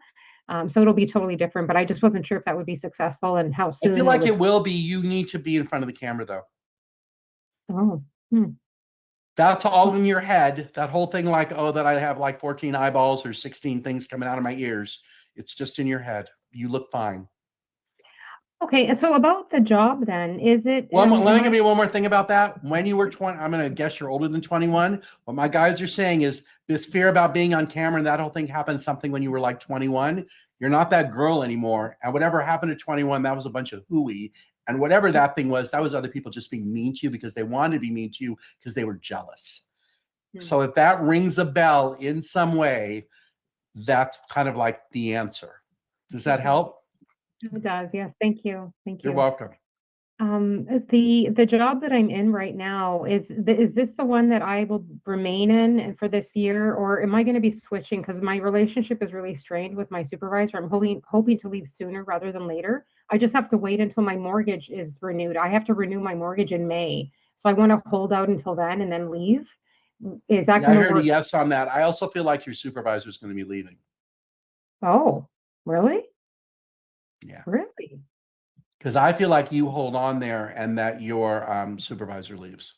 So it'll be totally different, but I just wasn't sure if that would be successful and how I soon feel it like would. it will be. You need to be in front of the camera, though. Oh, That's all in your head. That whole thing, like, oh, that I have like 14 eyeballs or 16 things coming out of my ears. It's just in your head. You look fine. okay. And so about the job then, is it, Let me am give I, you one more thing about that. When you were 20, I'm going to guess you're older than 21. What my guys are saying is this fear about being on camera and that whole thing happened something when you were like 21. You're not that girl anymore. And whatever happened at 21, that was a bunch of hooey. And whatever that thing was, that was other people just being mean to you because they wanted to be mean to you because they were jealous. So if that rings a bell in some way, that's kind of like the answer. Does that help? it does. Yes. Thank you. Thank You're you. welcome. The job that I'm in right now, is this the one that I will remain in for this year, or am I going to be switching? Because my relationship is really strained with my supervisor. I'm hoping to leave sooner rather than later. I just have to wait until my mortgage is renewed. I have to renew my mortgage in May. So I want to hold out until then and then leave. Is that Yeah, I going to heard a work? yes on that. I also feel like your supervisor is going to be leaving. Oh, really? Yeah. Really? Because I feel like you hold on there and that your supervisor leaves.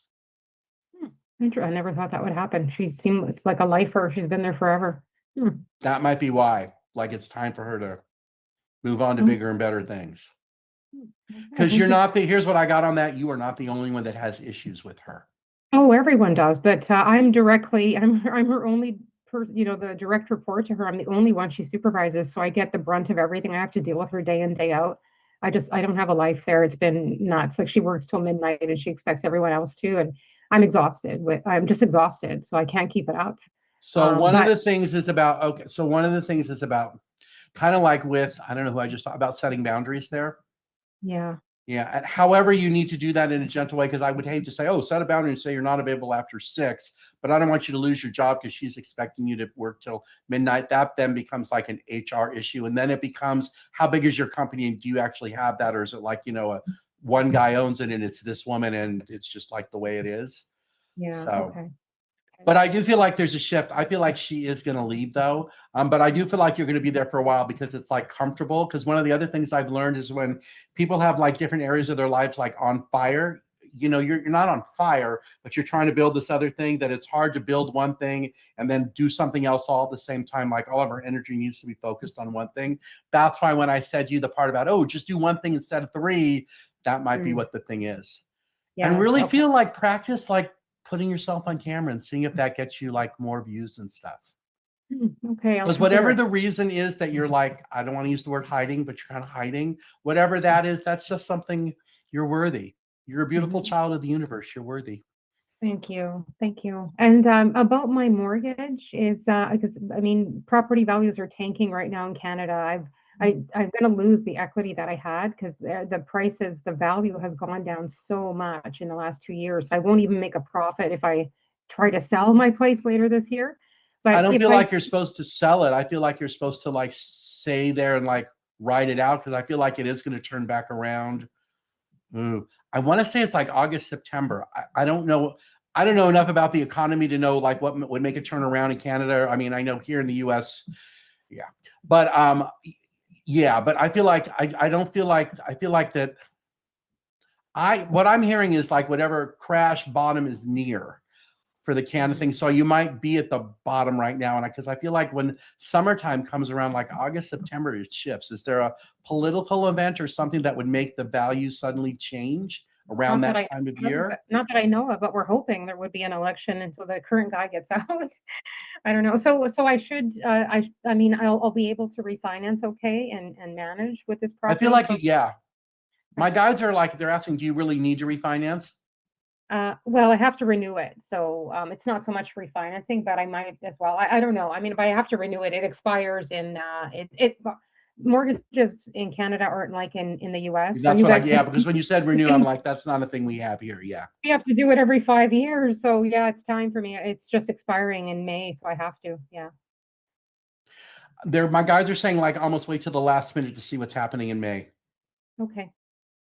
I never thought that would happen. It's like a lifer. She's been there forever. That might be why. Like it's time for her to move on to bigger and better things. Because you're not here's what I got on that. You are not the only one that has issues with her. Oh, everyone does, but I'm her only the direct report to her. I'm the only one she supervises, so I get the brunt of everything. I have to deal with her day in, day out. I don't have a life there. It's been nuts. Like she works till midnight and she expects everyone else to, and I'm just exhausted, so I can't keep it up. So one of But the things is about, okay, so one of the things is about kind of like with, I don't know who I just thought about setting boundaries there. yeah, Yeah. And however, you need to do that in a gentle way, because I would hate to say, oh, set a boundary and say you're not available after 6, but I don't want you to lose your job because she's expecting you to work till midnight. That then becomes like an HR issue. And then it becomes, how big is your company? And do you actually have that? Or is it like, one guy owns it and it's this woman and it's just like the way it is? yeah, So. okay. But I do feel like there's a shift. I feel like she is going to leave though. But I do feel like you're going to be there for a while because it's like comfortable. Because one of the other things I've learned is when people have like different areas of their lives like on fire, you're not on fire, but you're trying to build this other thing, that it's hard to build one thing and then do something else all at the same time. Like all of our energy needs to be focused on one thing. That's why when I said to you the part about, oh, just do one thing instead of 3, that might be what the thing is. And Yes, really okay. feel like practice, like putting yourself on camera and seeing if that gets you like more views and stuff. Okay, I'll Because consider whatever it. the reason is that you're like, I don't want to use the word hiding, but you're kind of hiding, whatever that is, that's just something. You're worthy. You're a beautiful child of the universe. You're worthy. Thank you. Thank you. And about my mortgage is because I mean property values are tanking right now in Canada. I'm going to lose the equity that I had because the value has gone down so much in the last 2 years. I won't even make a profit if I try to sell my place later this year. I But don't if feel I like you're supposed to sell it. I feel like you're supposed to like stay there and like ride it out, because I feel like it is going to turn back around. Ooh. I want to say it's like August, September. I don't know. I don't know enough about the economy to know like what would make it turn around in Canada. I mean, I know here in the US, yeah. But yeah, but I feel like I don't feel like I feel like that what I'm hearing is like whatever crash bottom is near for the Canada thing. So you might be at the bottom right now. And because I feel like when summertime comes around, like August, September, it shifts. Is there a political event or something that would make the value suddenly change around not that that time of year? not that I know of, but we're hoping there would be an election until the current guy gets out. I don't know. So I should I mean I'll be able to refinance okay and manage with this I feel property. like, yeah. My guides are like, they're asking, do you really need to refinance? Well, I have to renew it, so it's not so much refinancing, but I might as well. I don't know. I mean, if I have to renew it, it expires in mortgages in Canada aren't like in the US. When That's you what guys yeah, because when you said renew, I'm like, that's not a thing we have here. Yeah. we have to do it every 5 years. So yeah, it's time for me. It's just expiring in May, so I have to. Yeah. My guides are saying like almost wait till the last minute to see what's happening in May. Okay.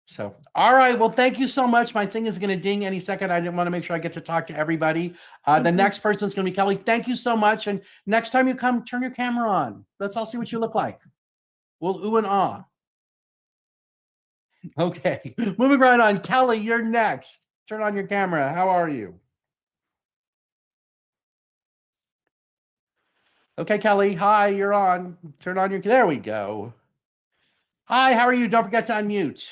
So, all right. Well, thank you so much. My thing is going to ding any second. I didn't want to make sure I get to talk to everybody. The next person is going to be Kelly. Thank you so much. And next time you come, turn your camera on. Let's all see what you look like. We'll ooh and ah. Okay. Moving right on. Kelly, you're next. Turn on your camera. How are you? Okay, Kelly. Hi, you're on. Turn on your, there we go. Hi, how are you? Don't forget to unmute.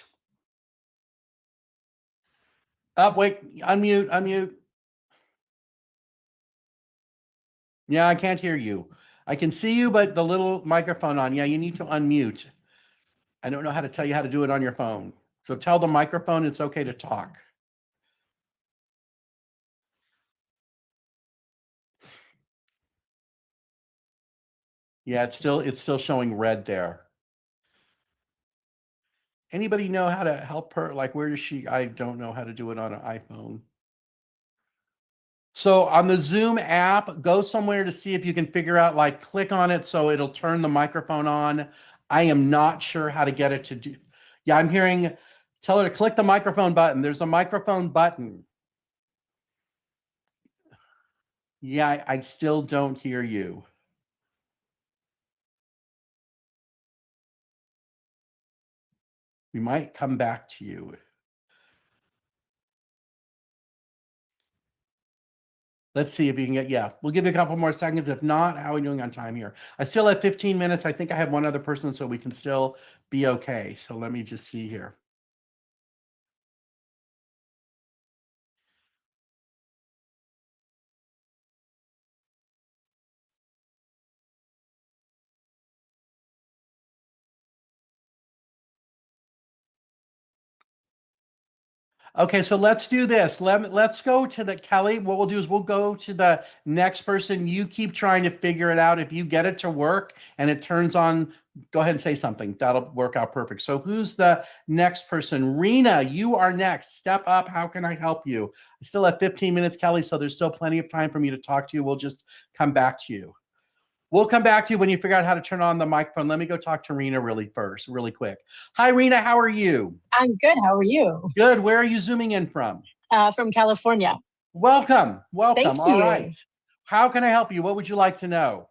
Up, wait, unmute. Yeah, I can't hear you. I can see you, but the little microphone on. Yeah, you need to unmute. I don't know how to tell you how to do it on your phone. So tell the microphone it's okay to talk. Yeah, it's still showing red there. Anybody know how to help her? Like, where does she? I don't know how to do it on an iPhone. So on the Zoom app, go somewhere to see if you can figure out, like, click on it so it'll turn the microphone on. I am not sure how to get it to do. Yeah, I'm hearing, tell her to click the microphone button. There's a microphone button. Yeah, I still don't hear you. We might come back to you. Let's see if you can get, yeah, we'll give you a couple more seconds. If not, how are we doing on time here? I still have 15 minutes. I think I have one other person, so we can still be okay. So let me just see here. Okay, so let's do this. Let's go to the Kelly. What we'll do is we'll go to the next person. You keep trying to figure it out. If you get it to work and it turns on, go ahead and say something. That'll work out perfect. So who's the next person? Rena, you are next. Step up. How can I help you? I still have 15 minutes, Kelly, so there's still plenty of time for me to talk to you. We'll just come back to you. We'll come back to you when you figure out how to turn on the microphone. Let me go talk to Rena really quick. Hi, Rena. How are you? I'm good. How are you? Good. Where are you zooming in from? From California. Welcome. Thank All you. right. How can I help you? What would you like to know?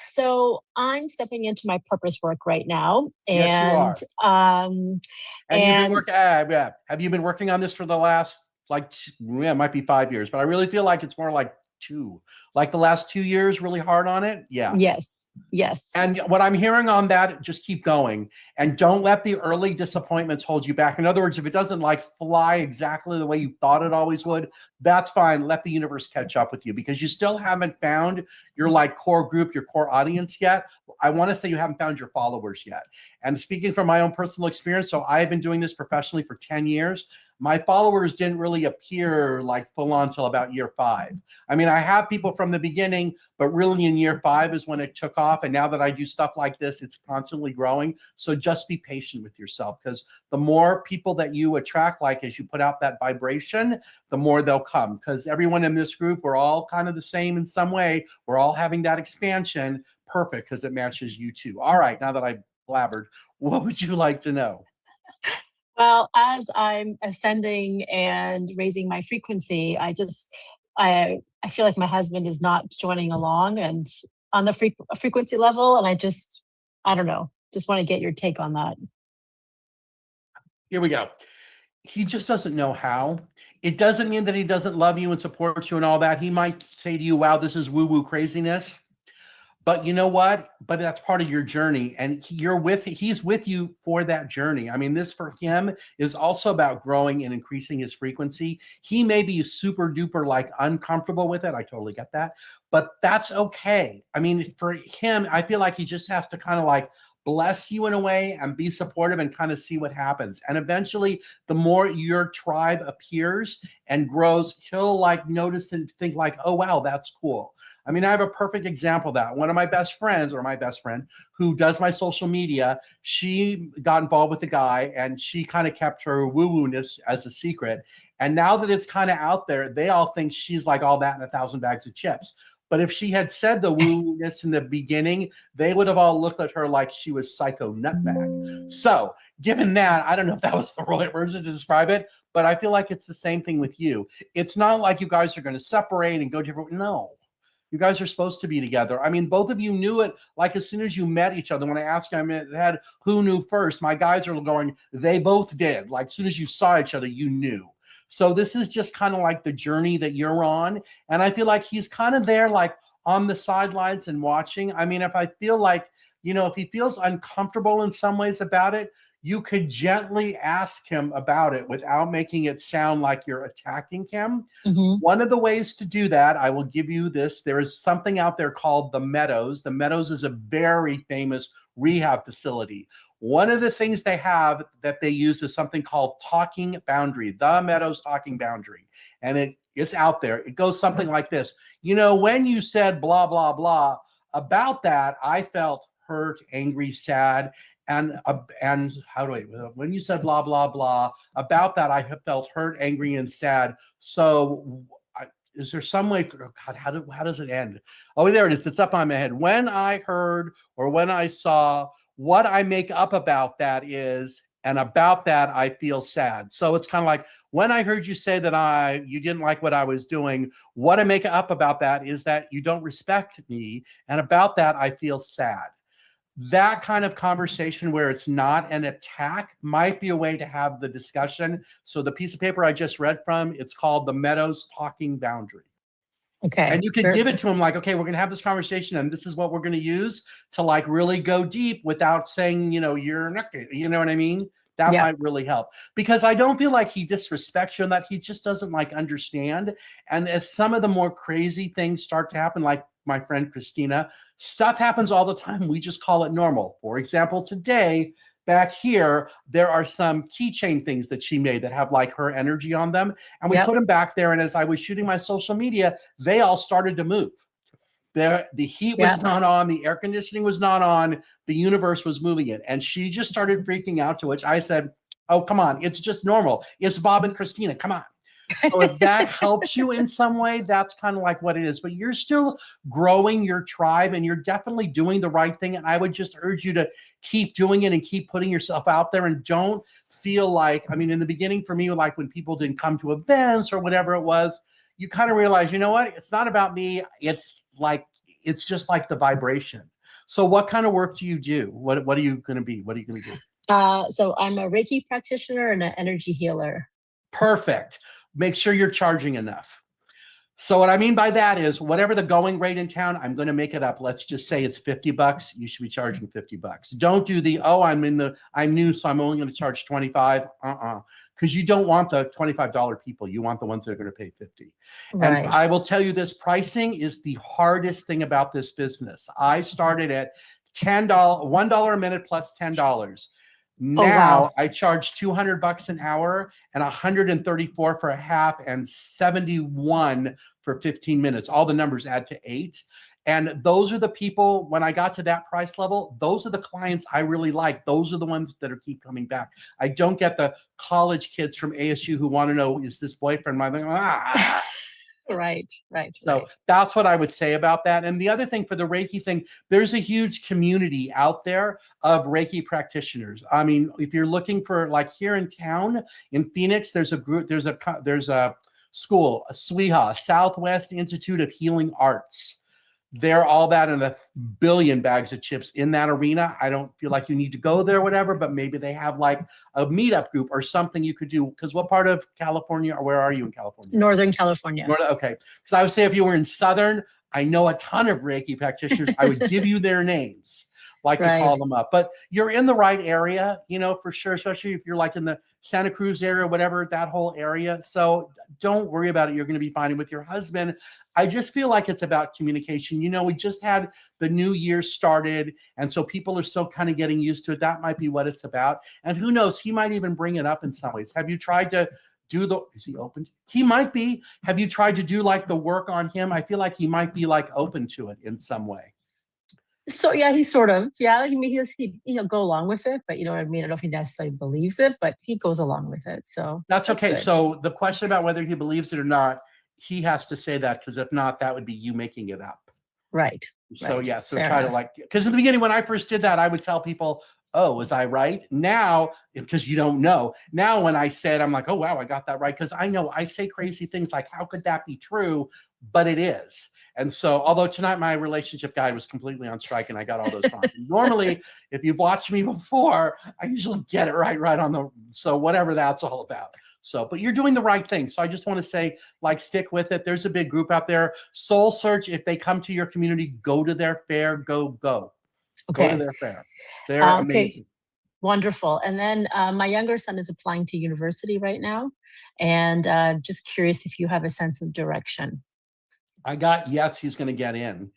So I'm stepping into my purpose work right now, Yes, you are. And you've been working. Have you been working on this for the last it might be 5 years, but I really feel like it's more like the last 2 years, really hard on it. Yeah. Yes. And what I'm hearing on that, just keep going and don't let the early disappointments hold you back. In other words, if it doesn't fly exactly the way you thought it always would, that's fine. Let the universe catch up with you because you still haven't found your core group, your core audience yet. I want to say you haven't found your followers yet. And speaking from my own personal experience, so I've been doing this professionally for 10 years. My followers didn't really appear full on till about year 5. I mean, I have people from the beginning, but really in year 5 is when it took off. And now that I do stuff like this, it's constantly growing. So just be patient with yourself because the more people that you attract, as you put out that vibration, the more they'll come. Because everyone in this group, we're all kind of the same in some way. We're all having that expansion. Perfect, because it matches you too. All right, now that I blabbered, what would you like to know? Well, as I'm ascending and raising my frequency, I feel like my husband is not joining along and on the frequency level. And I don't know, just want to get your take on that. Here we go. He just doesn't know how. It doesn't mean that he doesn't love you and support you and all that. He might say to you, wow, this is woo-woo craziness. But you know what? But that's part of your journey. And he's with you for that journey. I mean, this for him is also about growing and increasing his frequency. He may be super duper uncomfortable with it. I totally get that. But that's okay. I mean, for him, I feel like he just has to kind of bless you in a way and be supportive and kind of see what happens. And eventually, the more your tribe appears and grows, he'll notice and think oh, wow, that's cool. I mean, I have a perfect example of that. One of my best friends, or my best friend, who does my social media, she got involved with a guy and she kind of kept her woo-woo-ness as a secret. And now that it's kind of out there, they all think she's all that in 1,000 bags of chips. But if she had said the woo-woo-ness in the beginning, they would have all looked at her like she was psycho nutbag. So given that, I don't know if that was the right words to describe it, but I feel like it's the same thing with you. It's not like you guys are going to separate and go different. No. You guys are supposed to be together. I mean, both of you knew it as soon as you met each other. When I asked you, who knew first, my guys are going, they both did. As soon as you saw each other, you knew. So this is just kind of the journey that you're on. And I feel like he's kind of there, on the sidelines and watching. I mean, if I feel if he feels uncomfortable in some ways about it, you could gently ask him about it without making it sound like you're attacking him. Mm-hmm. One of the ways to do that, I will give you this. There is something out there called the Meadows. The Meadows is a very famous rehab facility. One of the things they have that they use is something called talking boundary, the Meadows talking boundary. And it's out there. It goes something like this. When you said blah, blah, blah about that, I felt hurt, angry, sad. And when you said blah, blah, blah about that, I have felt hurt, angry, and sad. So is there some way, God, how does it end? Oh, there it is. It's up on my head. When I heard or when I saw, what I make up about that is, and about that, I feel sad. So it's kind of when I heard you say that you didn't like what I was doing, what I make up about that is that you don't respect me. And about that, I feel sad. That kind of conversation where it's not an attack might be a way to have the discussion. So the piece of paper I just read from, it's called the Meadows Talking Boundary. Okay. And you could give it to him okay, we're going to have this conversation and this is what we're going to use to really go deep without saying, you're not, you know what I mean? That might really help because I don't feel like he disrespects you and that he just doesn't understand. And if some of the more crazy things start to happen, like my friend Christina, stuff happens all the time. We just call it normal. For example, today, back here, there are some keychain things that she made that have like her energy on them. And we Yep. put them back there. And as I was shooting my social media, they all started to move. The heat was Yeah. not on, the air conditioning was not on, the universe was moving it. And she just started freaking out, to which I said, oh, come on, it's just normal. It's Bob and Christina, come on. So if that helps you in some way, that's kind of like what it is. But you're still growing your tribe and you're definitely doing the right thing. And I would just urge you to keep doing it and keep putting yourself out there, and don't feel like, I mean, in the beginning for me, like when people didn't come to events or whatever it was, you kind of realize, you know what, it's not about me. It's just like the vibration. So what kind of work do you do? What are you going to be? What are you going to do? So I'm a Reiki practitioner and an energy healer. Perfect. Make sure you're charging enough. So what I mean by that is whatever the going rate in town, I'm going to make it up. Let's just say it's $50. You should be charging $50. Don't do the, oh, I'm new, so I'm only going to charge 25. Because you don't want the $25 people. You want the ones that are going to pay 50. Right. And I will tell you this, pricing is the hardest thing about this business. I started at $1 a minute plus $10. Now wow. I charge $200 an hour and 134 for a half and 71 for 15 minutes. All the numbers add to 8. And those are the people, when I got to that price level, those are the clients I really like. Those are the ones that keep coming back. I don't get the college kids from ASU who want to know, is this boyfriend mine? Right. So that's what I would say about that. And the other thing for the Reiki thing, there's a huge community out there of Reiki practitioners. I mean, if you're looking for, like here in town in Phoenix, there's a group, there's a school, SWIHA, Southwest Institute of Healing Arts. They're all that in a billion bags of chips in that arena. I don't feel like you need to go there or whatever, but maybe they have like a meetup group or something you could do. Because what part of California, or where are you in California? Northern California. Okay. Because I would say if you were in Southern, I know a ton of Reiki practitioners. I would give you their names, like to call them up. But you're in the right area, you know, for sure, especially if you're like in the Santa Cruz area, whatever, that whole area. So don't worry about it. You're going to be fine with your husband. I just feel like it's about communication. You know, we just had the new year started, and so people are still kind of getting used to it. That might be what it's about. And who knows, he might even bring it up in some ways. Have you tried to do is he open? He might be. Have you tried to do like the work on him? I feel like he might be like open to it in some way. So yeah, he sort of, he'll go along with it, but you know what I mean? I don't know if he necessarily believes it, but he goes along with it. So that's okay. Good. So the question about whether he believes it or not, he has to say that, because if not, that would be you making it up. Right. So yeah, so Fair try enough. to like, because in the beginning when I first did that, I would tell people, oh, was I right? Now, because you don't know. Now when I said, I'm like, oh wow, I got that right. Because I know I say crazy things like, how could that be true? But it is. And so, although tonight my relationship guide was completely on strike and I got all those wrong. Normally, if you've watched me before, I usually get it right on the, so whatever that's all about. So, but you're doing the right thing. So I just want to say, like, stick with it. There's a big group out there. Soul Search, if they come to your community, go to their fair, go. Okay. Go to their fair. They're amazing. Wonderful. And then my younger son is applying to university right now. And just curious if you have a sense of direction. I got, yes, he's going to get in.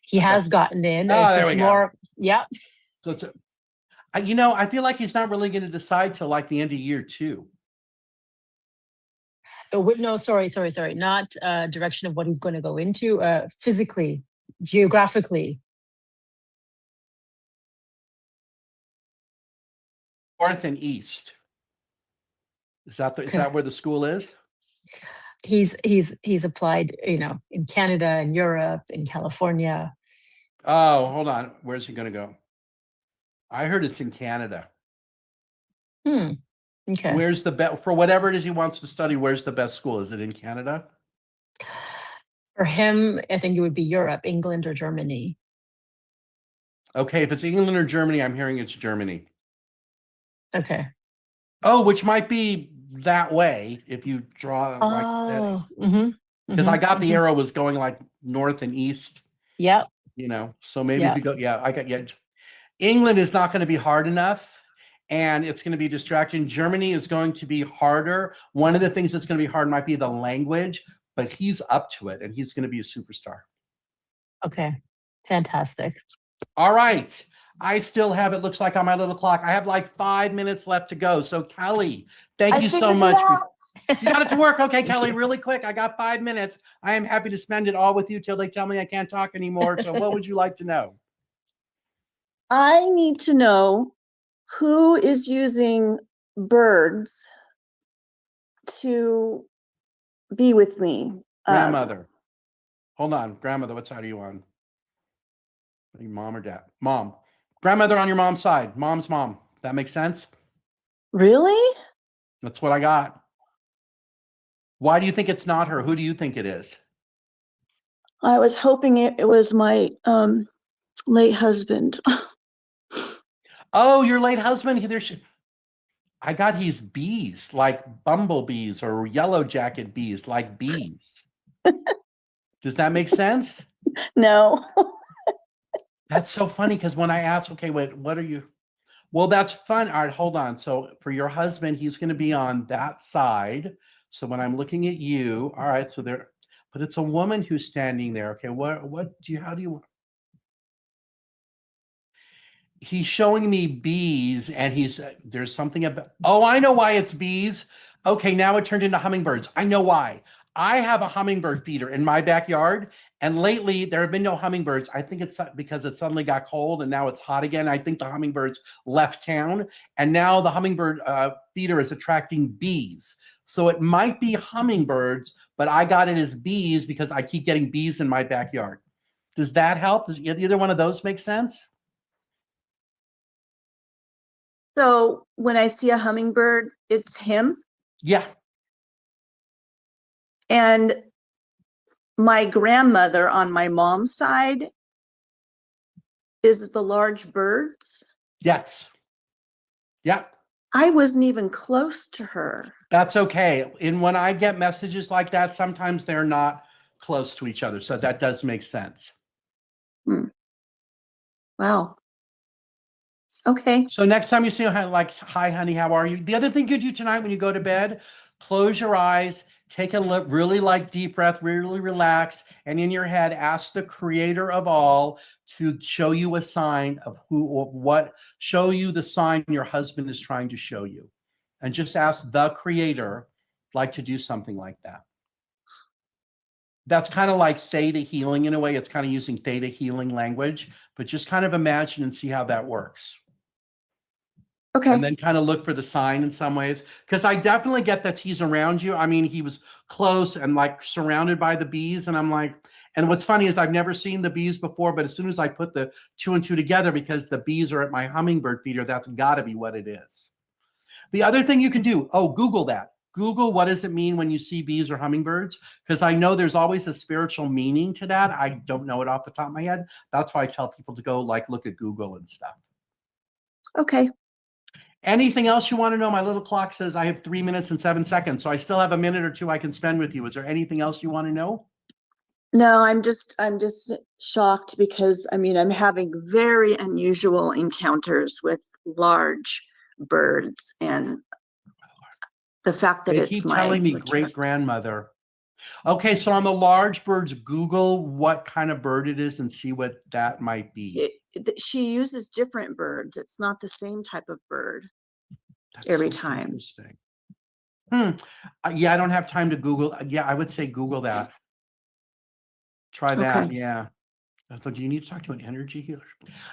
He has gotten in. Oh, It's there just we go. more, yeah. So it's, you know, I feel like he's not really going to decide till like the end of year 2. No, sorry. Not direction of what he's going to go into, physically, geographically. North and east. Is that where the school is? He's applied, you know, in Canada, in Europe, in California. Oh, hold on. Where's he going to go? I heard it's in Canada. Okay. Where's the best, for whatever it is he wants to study, where's the best school? Is it in Canada? For him, I think it would be Europe, England or Germany. Okay, if it's England or Germany, I'm hearing it's Germany. Okay. Oh, which might be that way if you draw like that. Because I got the arrow was going like north and east. Yep. You know, so maybe if you go, England is not going to be hard enough, and it's going to be distracting. Germany is going to be harder. One of the things that's going to be hard might be the language, but he's up to it, and he's going to be a superstar. Okay. Fantastic. All right. I still have, it looks like on my little clock, I have like 5 minutes left to go. So Kelly, thank you so much. You got it to work. Okay, Kelly, really quick. I got 5 minutes. I am happy to spend it all with you till they tell me I can't talk anymore. So what would you like to know? I need to know who is using birds to be with me. Grandmother. Hold on. Grandmother, what side are you on? Are you mom or dad? Mom. Grandmother on your mom's side. Mom's mom. That makes sense? Really? That's what I got. Why do you think it's not her? Who do you think it is? I was hoping it was my late husband. Oh, your late husband. I got he's bees, like bumblebees or yellow jacket bees, like bees. Does that make sense? No. That's so funny because when I ask, okay, wait, what are you? Well, that's fun. All right, hold on. So for your husband, he's going to be on that side. So when I'm looking at you, all right, so there, but it's a woman who's standing there. Okay, how do you? He's showing me bees and there's something about, oh, I know why it's bees. Okay, now it turned into hummingbirds. I know why. I have a hummingbird feeder in my backyard, and lately there have been no hummingbirds. I think it's because it suddenly got cold and now it's hot again. I think the hummingbirds left town, and now the hummingbird feeder is attracting bees. So it might be hummingbirds, but I got it as bees because I keep getting bees in my backyard. Does that help? Does either one of those make sense? So when I see a hummingbird, it's him. Yeah. And my grandmother on my mom's side is the large birds. Yes. Yeah. I wasn't even close to her. That's okay. And when I get messages like that, sometimes they're not close to each other. So that does make sense. Wow. Okay. So next time you see her, like, hi, honey, how are you? The other thing you do tonight when you go to bed, close your eyes, take a look, really deep breath, really relax, and in your head, ask the creator of all to show you a sign of show you the sign your husband is trying to show you. And just ask the creator, like, to do something like that. That's kind of like theta healing in a way. It's kind of using theta healing language, but just kind of imagine and see how that works. Okay. And then kind of look for the sign in some ways. Because I definitely get that he's around you. I mean, he was close and like surrounded by the bees. And I'm like, and what's funny is I've never seen the bees before, but as soon as I put the 2 and 2 together, because the bees are at my hummingbird feeder, that's got to be what it is. The other thing you can do, Google that. Google, what does it mean when you see bees or hummingbirds? Because I know there's always a spiritual meaning to that. I don't know it off the top of my head. That's why I tell people to go look at Google and stuff. Okay. Anything else you want to know? My little clock says I have 3 minutes and 7 seconds. So I still have a minute or two I can spend with you. Is there anything else you want to know? No, I'm just shocked because I'm having very unusual encounters with large birds, and the fact that They it's keep my telling me return. great grandmother. Okay, so on the large birds, Google what kind of bird it is and see what that might be. She uses different birds. It's not the same type of bird. That's every so time. Interesting. Yeah, I don't have time to Google. Yeah, I would say Google that. Try that. Okay. Yeah. I thought, you need to talk to an energy healer.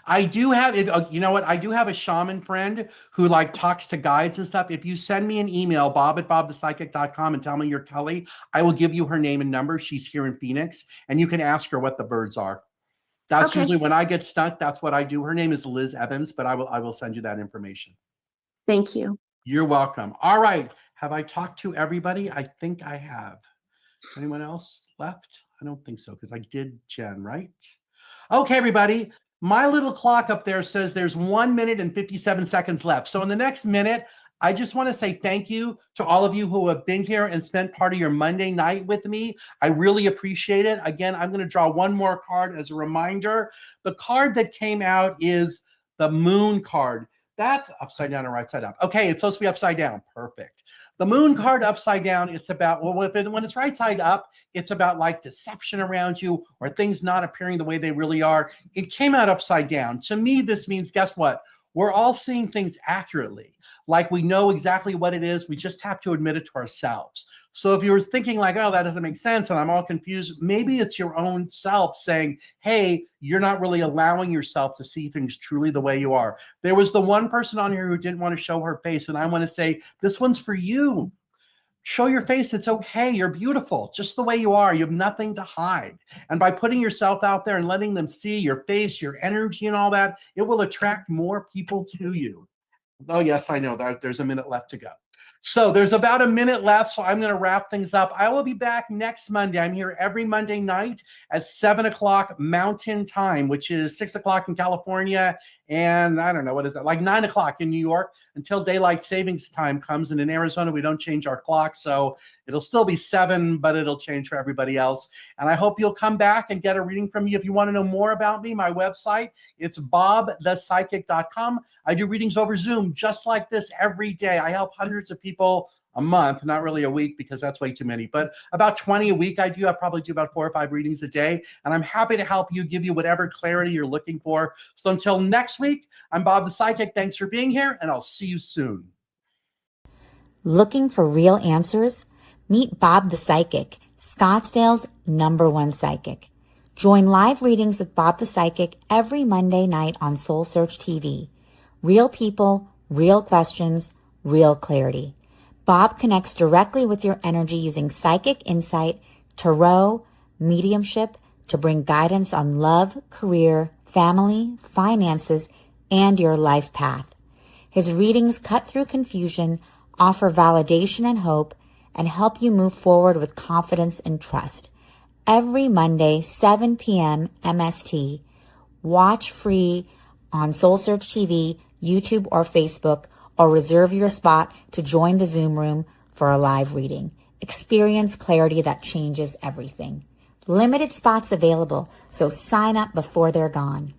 I do have it. You know what? I do have a shaman friend who talks to guides and stuff. If you send me an email, bob@bobthepsychic.com, and tell me you're Kelly, I will give you her name and number. She's here in Phoenix, and you can ask her what the birds are. That's Okay. usually when I get stuck. That's what I do. Her name is Liz Evans, but I will send you that information. Thank you. You're welcome. All right. Have I talked to everybody? I think I have. Anyone else left? I don't think so, because I did Jen, right? Okay, everybody. My little clock up there says there's 1 minute and 57 seconds left. So in the next minute, I just want to say thank you to all of you who have been here and spent part of your Monday night with me. I really appreciate it. Again, I'm going to draw one more card as a reminder. The card that came out is the Moon card. That's upside down and right side up. Okay, it's supposed to be upside down. Perfect. The moon card upside down, it's about, well, when it's right side up, it's about like deception around you or things not appearing the way they really are. It came out upside down. To me, this means, guess what? We're all seeing things accurately. Like we know exactly what it is. We just have to admit it to ourselves. So if you're thinking like, oh, that doesn't make sense and I'm all confused, maybe it's your own self saying, hey, you're not really allowing yourself to see things truly the way you are. There was the one person on here who didn't want to show her face. And I want to say, this one's for you. Show your face. It's okay. You're beautiful just the way you are. You have nothing to hide. And by putting yourself out there and letting them see your face, your energy and all that, it will attract more people to you. Oh, yes, I know that there's a minute left to go. So there's about a minute left, so I'm going to wrap things up. I will be back next Monday. I'm here every Monday night at 7 o'clock Mountain Time, which is 6 o'clock in California, and I don't know, what is that, like 9 o'clock in New York, until daylight savings time comes. And in Arizona, we don't change our clock, so it'll still be 7, but it'll change for everybody else. And I hope you'll come back and get a reading from me. If you want to know more about me, my website, it's bobthepsychic.com. I do readings over Zoom just like this every day. I help hundreds of people a month, not really a week because that's way too many, but about 20 a week I do. I probably do about 4 or 5 readings a day, and I'm happy to help you, give you whatever clarity you're looking for. So until next week, I'm Bob the Psychic. Thanks for being here, and I'll see you soon. Looking for real answers? Meet Bob the Psychic, Scottsdale's #1 psychic. Join live readings with Bob the Psychic every Monday night on Soul Search TV. Real people, real questions, real clarity. Bob connects directly with your energy using psychic insight, tarot, mediumship to bring guidance on love, career, family, finances, and your life path. His readings cut through confusion, offer validation and hope, and help you move forward with confidence and trust. Every Monday, 7 p.m. MST. Watch free on Soul Search TV, YouTube, or Facebook, or reserve your spot to join the Zoom room for a live reading. Experience clarity that changes everything. Limited spots available, so sign up before they're gone.